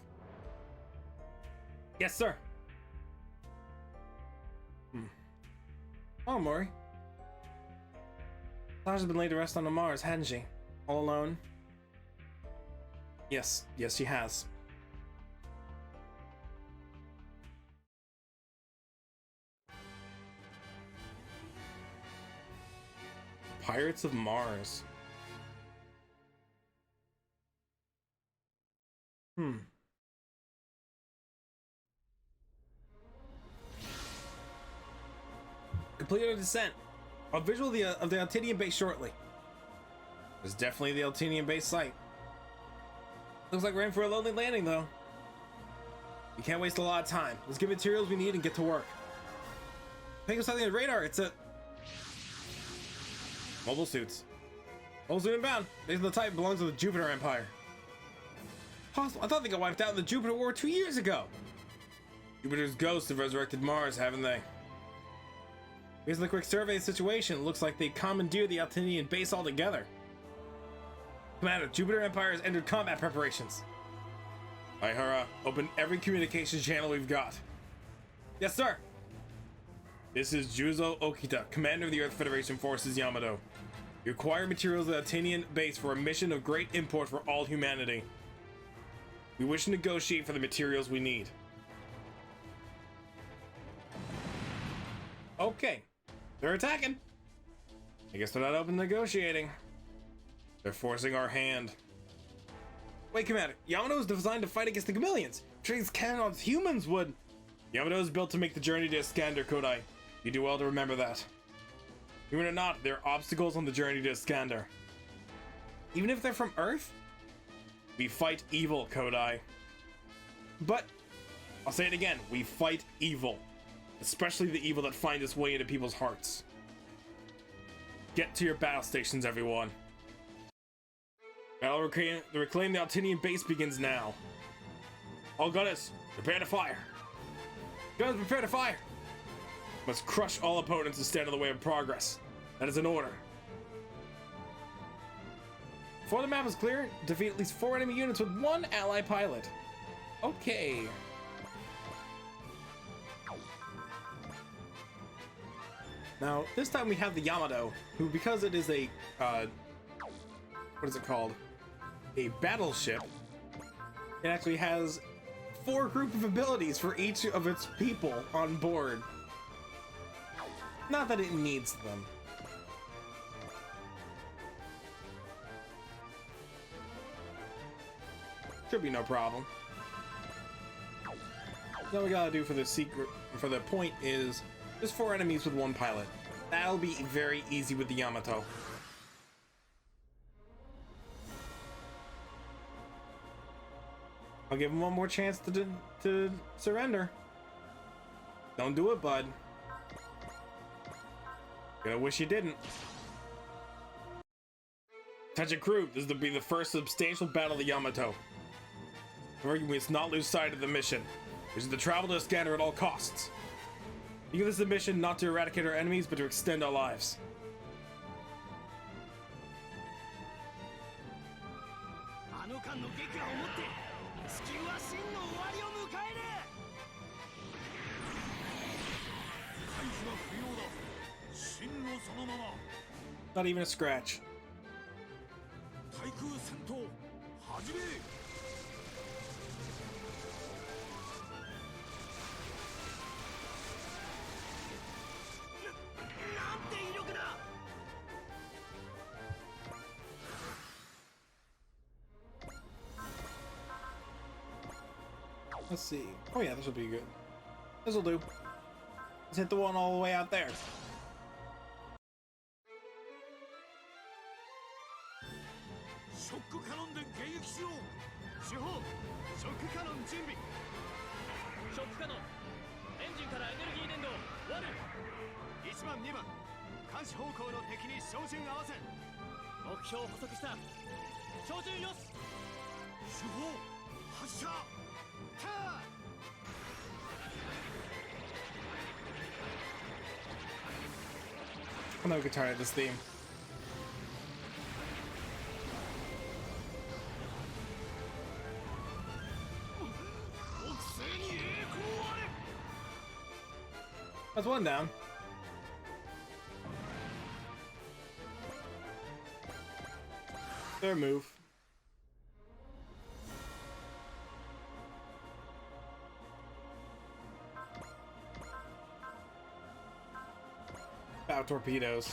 Yes, sir. Oh, Mori. Tasha's been laid to rest on Mars, hadn't she? All alone? Yes, she has. Pirates of Mars. Complete our descent. A visual of the Altinian base shortly. There's definitely the Altinian base site. Looks like we're in for a lonely landing, though. We can't waste a lot of time. Let's get materials we need and get to work. Ping us something on the radar. It's a... Mobile suits. Mobile suit inbound. Base of the type belongs to the Jupiter Empire. Possible. I thought they got wiped out in the Jupiter War 2 years ago. Jupiter's ghosts have resurrected Mars, haven't they? Based on the quick survey of the situation, it looks like they commandeered the Altinian base altogether. Commander, Jupiter Empire has entered combat preparations. Aihara, open every communications channel we've got. Yes, sir. This is Juzo Okita, commander of the Earth Federation Forces Yamato. You acquire materials at the Altinian base for a mission of great import for all humanity. We wish to negotiate for the materials we need. Okay. They're attacking. I guess they're not open to negotiating. They're forcing our hand. Wait, Commander. Yamato is designed to fight against the chameleons. Trees cannons humans would. Yamato is built to make the journey to Iskander, Kodai. You do well to remember that. Even or not, there are obstacles on the journey to Iskander. Even if they're from Earth? We fight evil, Kodai. But, I'll say it again, we fight evil. Especially the evil that finds its way into people's hearts. Get to your battle stations, everyone. Battle to reclaim the Altinian base begins now. All gunners, prepare to fire. Gunners, prepare to fire. Must crush all opponents and stand in the way of progress. That is an order. Before the map is clear, defeat at least 4 enemy units with 1 ally pilot. Okay. Now, this time we have the Yamato, who, because it is a, what is it called? A battleship, it actually has 4 group of abilities for each of its people on board. Not that it needs them. Should be no problem. All we gotta do for the secret, for the point is, there's 4 enemies with 1 pilot. That'll be very easy with the Yamato. I'll give him one more chance to surrender. Don't do it, bud. Gonna wish you didn't. Attention crew, this is to be the first substantial battle of the Yamato. However, we must not lose sight of the mission, which is to travel to Iskander at all costs. We give this a mission not to eradicate our enemies, but to extend our lives. Not even a scratch. Let's see. Oh yeah, this will be good. This will do. Let's hit the one all the way out there. I'm never tired of this theme. That's one down. Their move. Bow torpedoes.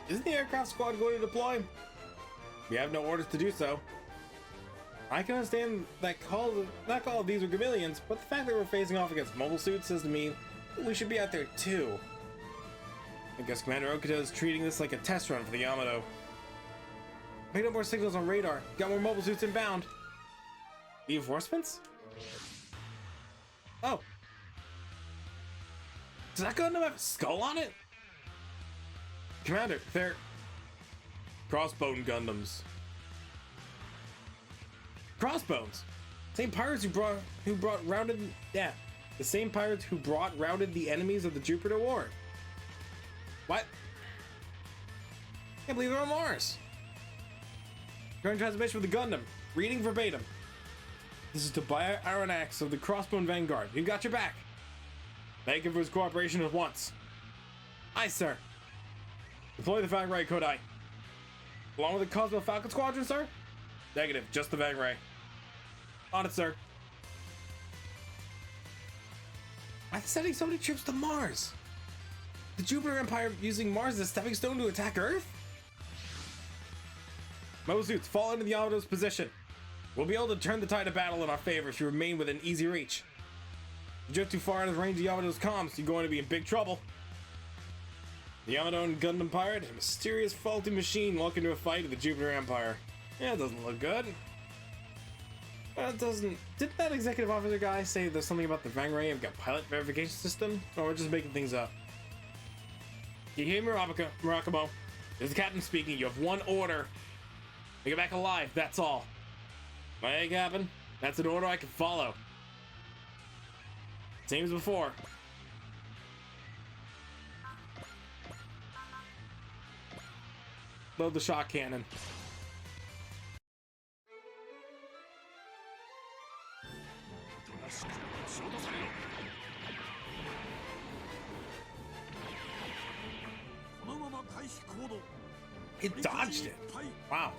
Isn't the aircraft squad going to deploy? We have no orders to do so. I can understand that not all of these are chameleons, but the fact that we're facing off against mobile suits says to me that we should be out there too. I guess Commander Okita is treating this like a test run for the Yamato. Picked up more signals on radar. Got more mobile suits inbound. Reinforcements? Oh. Does that Gundam have a skull on it? Commander, they're crossbone Gundams. Crossbones. Same pirates who brought routed the same pirates who routed the enemies of the Jupiter War. What? Can't believe they're on Mars. Current transmission with the Gundam. Reading verbatim. This is Tobias Aronnax of the Crossbone Vanguard. You got your back. Thank you for his cooperation at once. Aye, sir. Deploy the Fang Ray, Kodai. Along with the Cosmo Falcon Squadron, sir? Negative, just the Fang Ray. On it, sir. Why are they sending so many troops to Mars? The Jupiter Empire using Mars as a stepping stone to attack Earth? Mobile suits, fall into the Yamato's position. We'll be able to turn the tide of battle in our favor if you remain within easy reach. If you drift too far out of range of Yamato's comms, you're going to be in big trouble. The Yamato and Gundam pirate, a mysterious faulty machine walk into a fight with the Jupiter Empire. Yeah, it doesn't look good. It doesn't. Didn't that executive officer guy say there's something about the Fang Ray have got pilot verification system? Or we're just making things up? You hear me, Murakamo? This is the captain speaking. You have one order. Make it back alive, that's all. Hey, Captain. That's an order I can follow. Same as before. Load the shock cannon. It dodged it. Wow.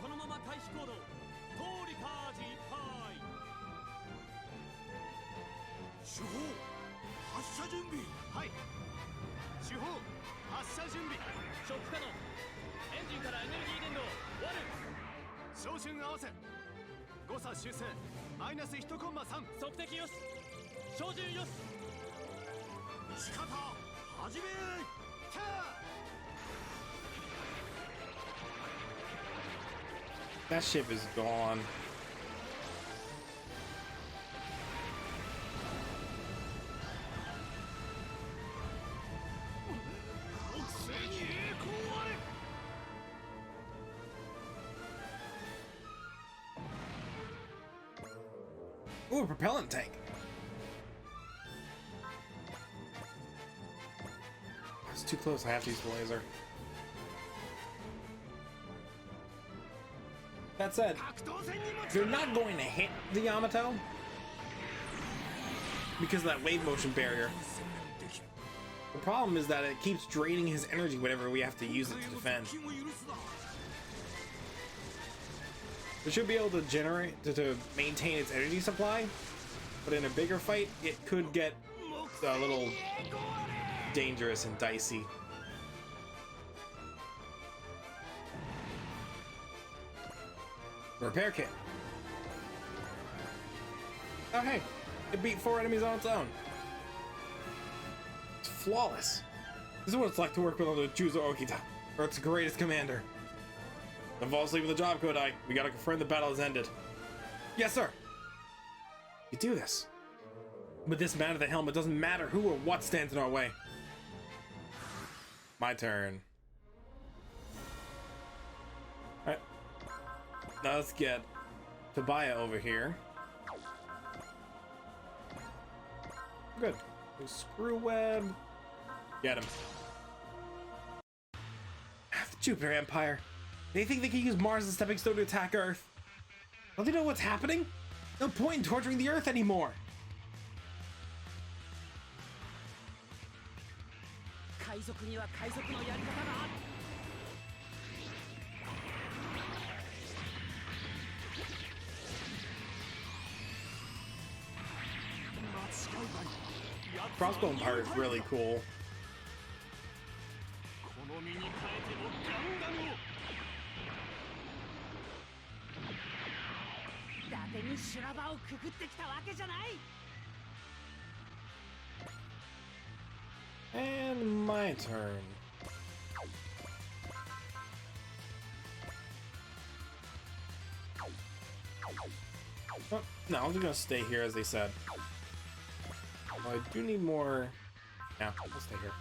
That ship is gone. Ooh, a propellant tank. It's too close. I have to use the laser. That said, you're not going to hit the Yamato because of that wave motion barrier. The problem is that it keeps draining his energy whenever we have to use it to defend. It should be able to generate to maintain its energy supply, but in a bigger fight, it could get a little dangerous and dicey. Repair kit. Oh hey, it beat 4 enemies on its own. It's flawless. This is what it's like to work with the Juzo Okita, Earth's greatest commander. Don't fall asleep with the job, Kodai. We gotta confirm the battle has ended. Yes, sir. You do this. With this man of the helmet, doesn't matter who or what stands in our way. My turn. Alright. Now let's get Tobiah over here. Good. Screw web. Get him. The Jupiter Empire. They think they can use Mars as a stepping stone to attack Earth. Don't they know what's happening? No point in torturing the Earth anymore. Crossbone part is really cool. And my turn. Oh, no, I'm just gonna stay here as they said. Oh, I do need more. Yeah, I'll stay here.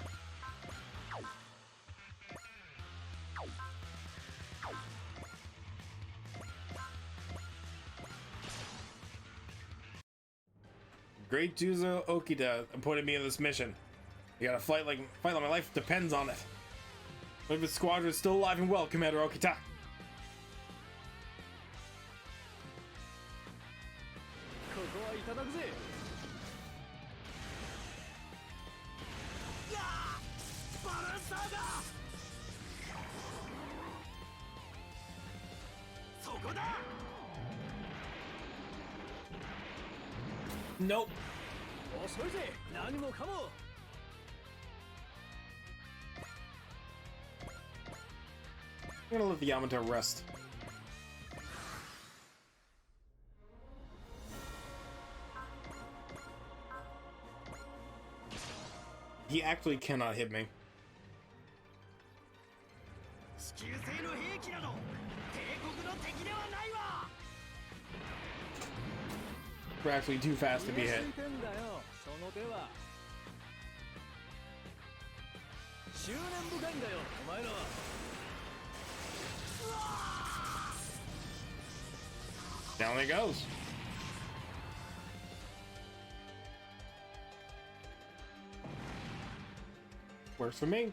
Great Juzo Okida appointed me in this mission. You gotta fight like my life depends on it. But the squadron is still alive and well, Commander Okita. Nope. I'm gonna let the Yamato rest. He actually cannot hit me. We're actually too fast to be hit. Down it goes. Works for me.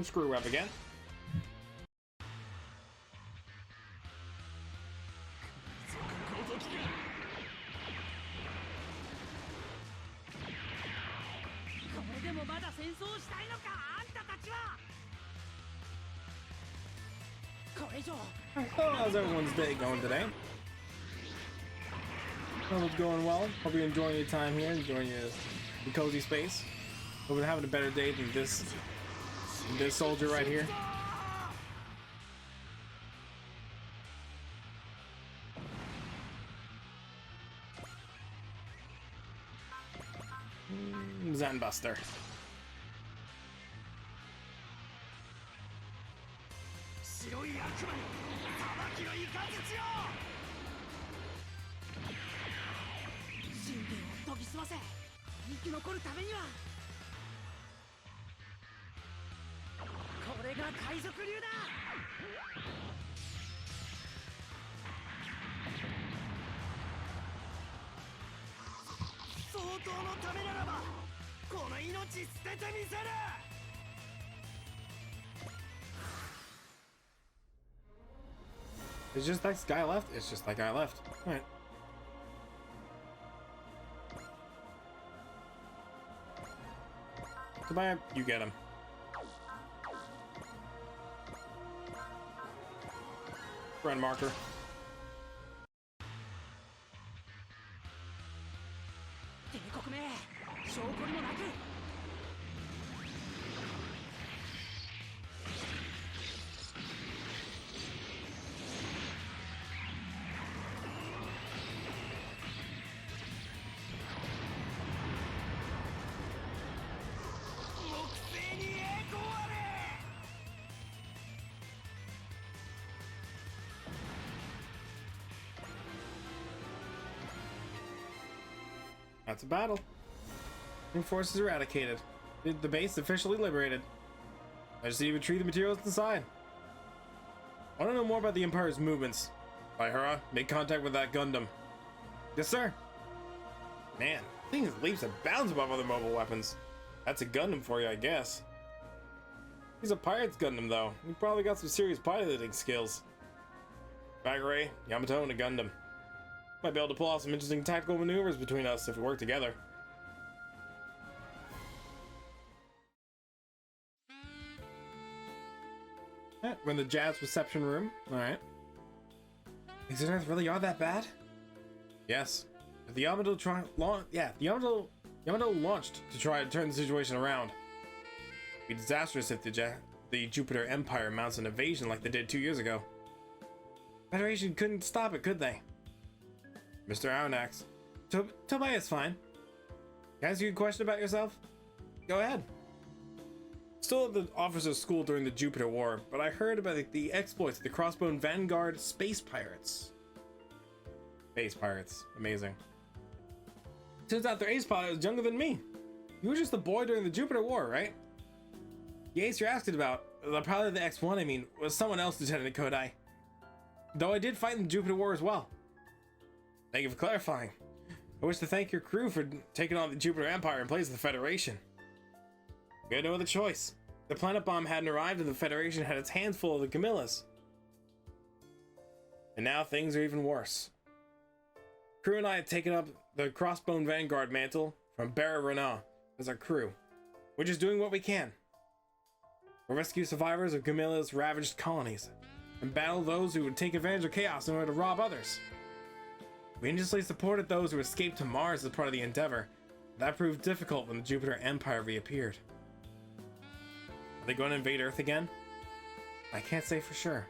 Screw up again. How's everyone's day going today? Hope it's going well. Hope you're enjoying your time here, enjoying your cozy space. Hope you're having a better day than this soldier right here. Zenbuster. It's just that guy left? It's just that guy left. Alright. Goodbye, you get him. Friend marker. That's a battle. New forces eradicated. The base officially liberated. I just need to retrieve the materials inside. I want to know more about the Empire's movements. Vaihara, make contact with that Gundam. Yes, sir. Man, things leaps and bounds above other mobile weapons. That's a Gundam for you, I guess. He's a pirate's Gundam, though. He probably got some serious piloting skills. Bagray, Yamato, and a Gundam. Might be able to pull off some interesting tactical maneuvers between us if we work together. We're in the jazz reception room. Alright. Things on Earth really are that bad? Yes. If the Yamato Yamato launched to try to turn the situation around. It'd be disastrous if the Jupiter Empire mounts an invasion like they did 2 years ago. Federation couldn't stop it, could they? Mr. Aronnax. Tobias fine. Can I ask you a question about yourself? Go ahead. Still at the officers' school during the Jupiter War, but I heard about the exploits of the Crossbone Vanguard Space Pirates. Space Pirates. Amazing. Turns out their ace pilot was younger than me. You were just a boy during the Jupiter War, right? The ace you're asking about, the pilot of the X-1, I mean, was someone else, Lieutenant Kodai. Though I did fight in the Jupiter War as well. Thank you for clarifying. I wish to thank your crew for taking on the Jupiter Empire in place of the Federation. We had no other choice. The planet bomb hadn't arrived and the Federation had its hands full of the Camillus. And now things are even worse. Crew and I had taken up the Crossbone Vanguard mantle from Barra Renat as our crew. We're just doing what we can. We'll rescue survivors of Camilla's ravaged colonies and battle those who would take advantage of chaos in order to rob others. We initially supported those who escaped to Mars as part of the endeavor. That proved difficult when the Jupiter Empire reappeared. Are they going to invade Earth again? I can't say for sure.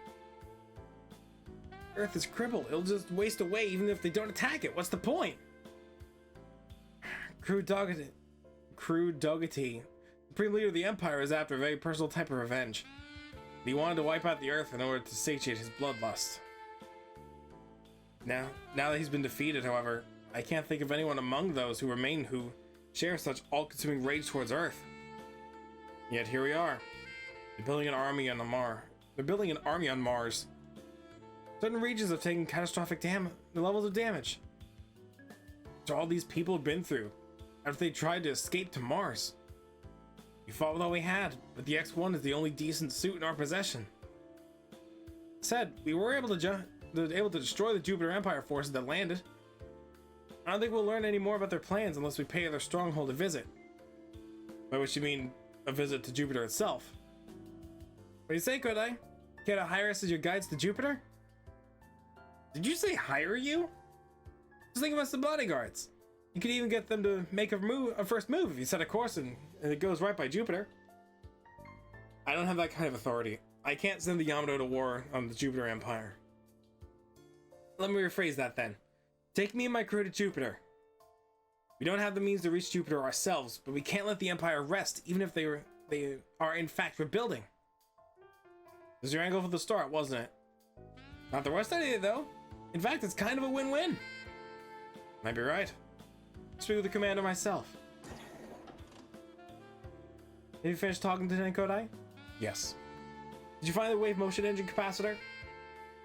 Earth is crippled. It'll just waste away even if they don't attack it. What's the point? Crew Dougherty, Supreme Leader of the Empire, is after a very personal type of revenge. He wanted to wipe out the Earth in order to satiate his bloodlust. Now that he's been defeated, however, I can't think of anyone among those who remain who share such all-consuming rage towards Earth. Yet here we are. They're building an army on Mars. Certain regions have taken catastrophic levels of damage. So all these people have been through after they tried to escape to Mars. We fought with all we had, but the X-1 is the only decent suit in our possession. Said, we were able to destroy the Jupiter Empire forces that landed. I don't think we'll learn any more about their plans unless we pay their stronghold a visit. By which you mean a visit to Jupiter itself. What do you say, Kodai? Care to hire us as your guides to Jupiter? Did you say hire you? Just think of us as bodyguards. You could even get them to make a first move if you set a course and it goes right by Jupiter. I don't have that kind of authority. I can't send the Yamato to war on the Jupiter Empire. Let me rephrase that then. Take me and my crew to Jupiter. We don't have the means to reach Jupiter ourselves, but we can't let the Empire rest, even if they are in fact rebuilding. This was your angle from the start, wasn't it? Not the worst idea, though. In fact, it's kind of a win-win. Might be right. Speak with the commander myself. Have you finished talking to Lieutenant Kodai? Yes. Did you find the wave motion engine capacitor?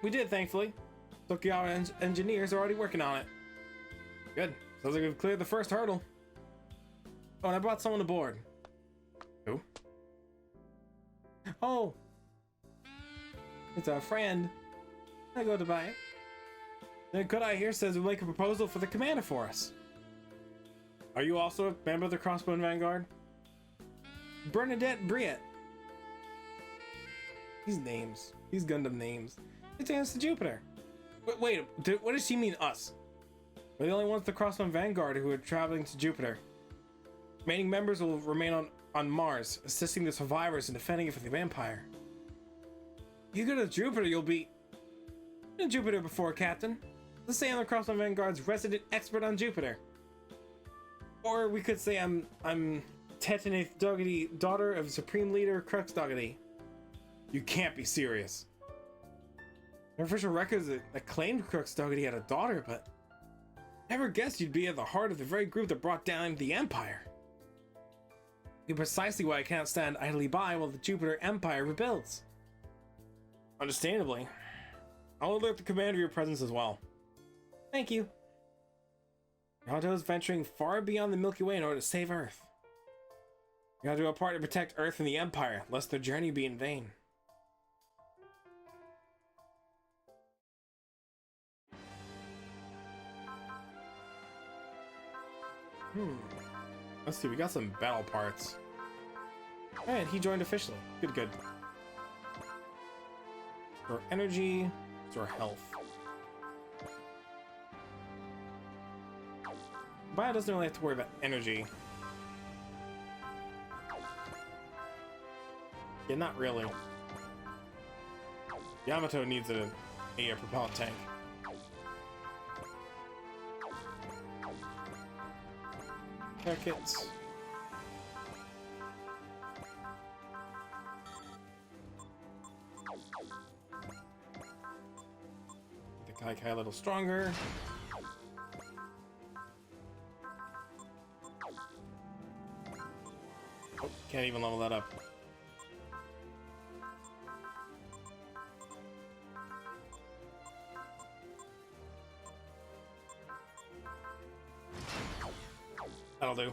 We did, thankfully. Tokigawa engineers are already working on it. Good. Sounds like we've cleared the first hurdle. Oh, and I brought someone aboard. Who? Oh. It's our friend. I go to buy it. Then Kodai here says we'll make a proposal for the commander for us. Are you also a member of the Crossbone Vanguard? Bernadette Briette. These names. These Gundam names. It's us to Jupiter. Wait, what does she mean, us? We're the only ones of the Crossbone Vanguard who are traveling to Jupiter. Remaining members will remain on Mars, assisting the survivors in defending it for the Empire. You go to Jupiter, you'll be... Been to Jupiter before, Captain. Let's say I'm the Crossbone Vanguard's resident expert on Jupiter. Or we could say I'm Tetanath Dougherty, daughter of Supreme Leader Crux Dougherty. You can't be serious. Their official records that claimed Crux Dougherty had a daughter, but Never guessed you'd be at the heart of the very group that brought down the Empire. You're precisely why I can't stand idly by while the Jupiter Empire rebuilds. Understandably. I'll alert the commander of your presence as well. Thank you. Yamato is venturing far beyond the Milky Way in order to save Earth. You gotta do our part to protect Earth and the Empire, lest their journey be in vain. Let's see, we got some battle parts. And he joined officially. Good, good. Restore energy, restore health. Bio doesn't really have to worry about energy. Yeah, not really. Yamato needs a propellant tank. Packets. The Kai a little stronger. Oh, can't even level that up. That'll do.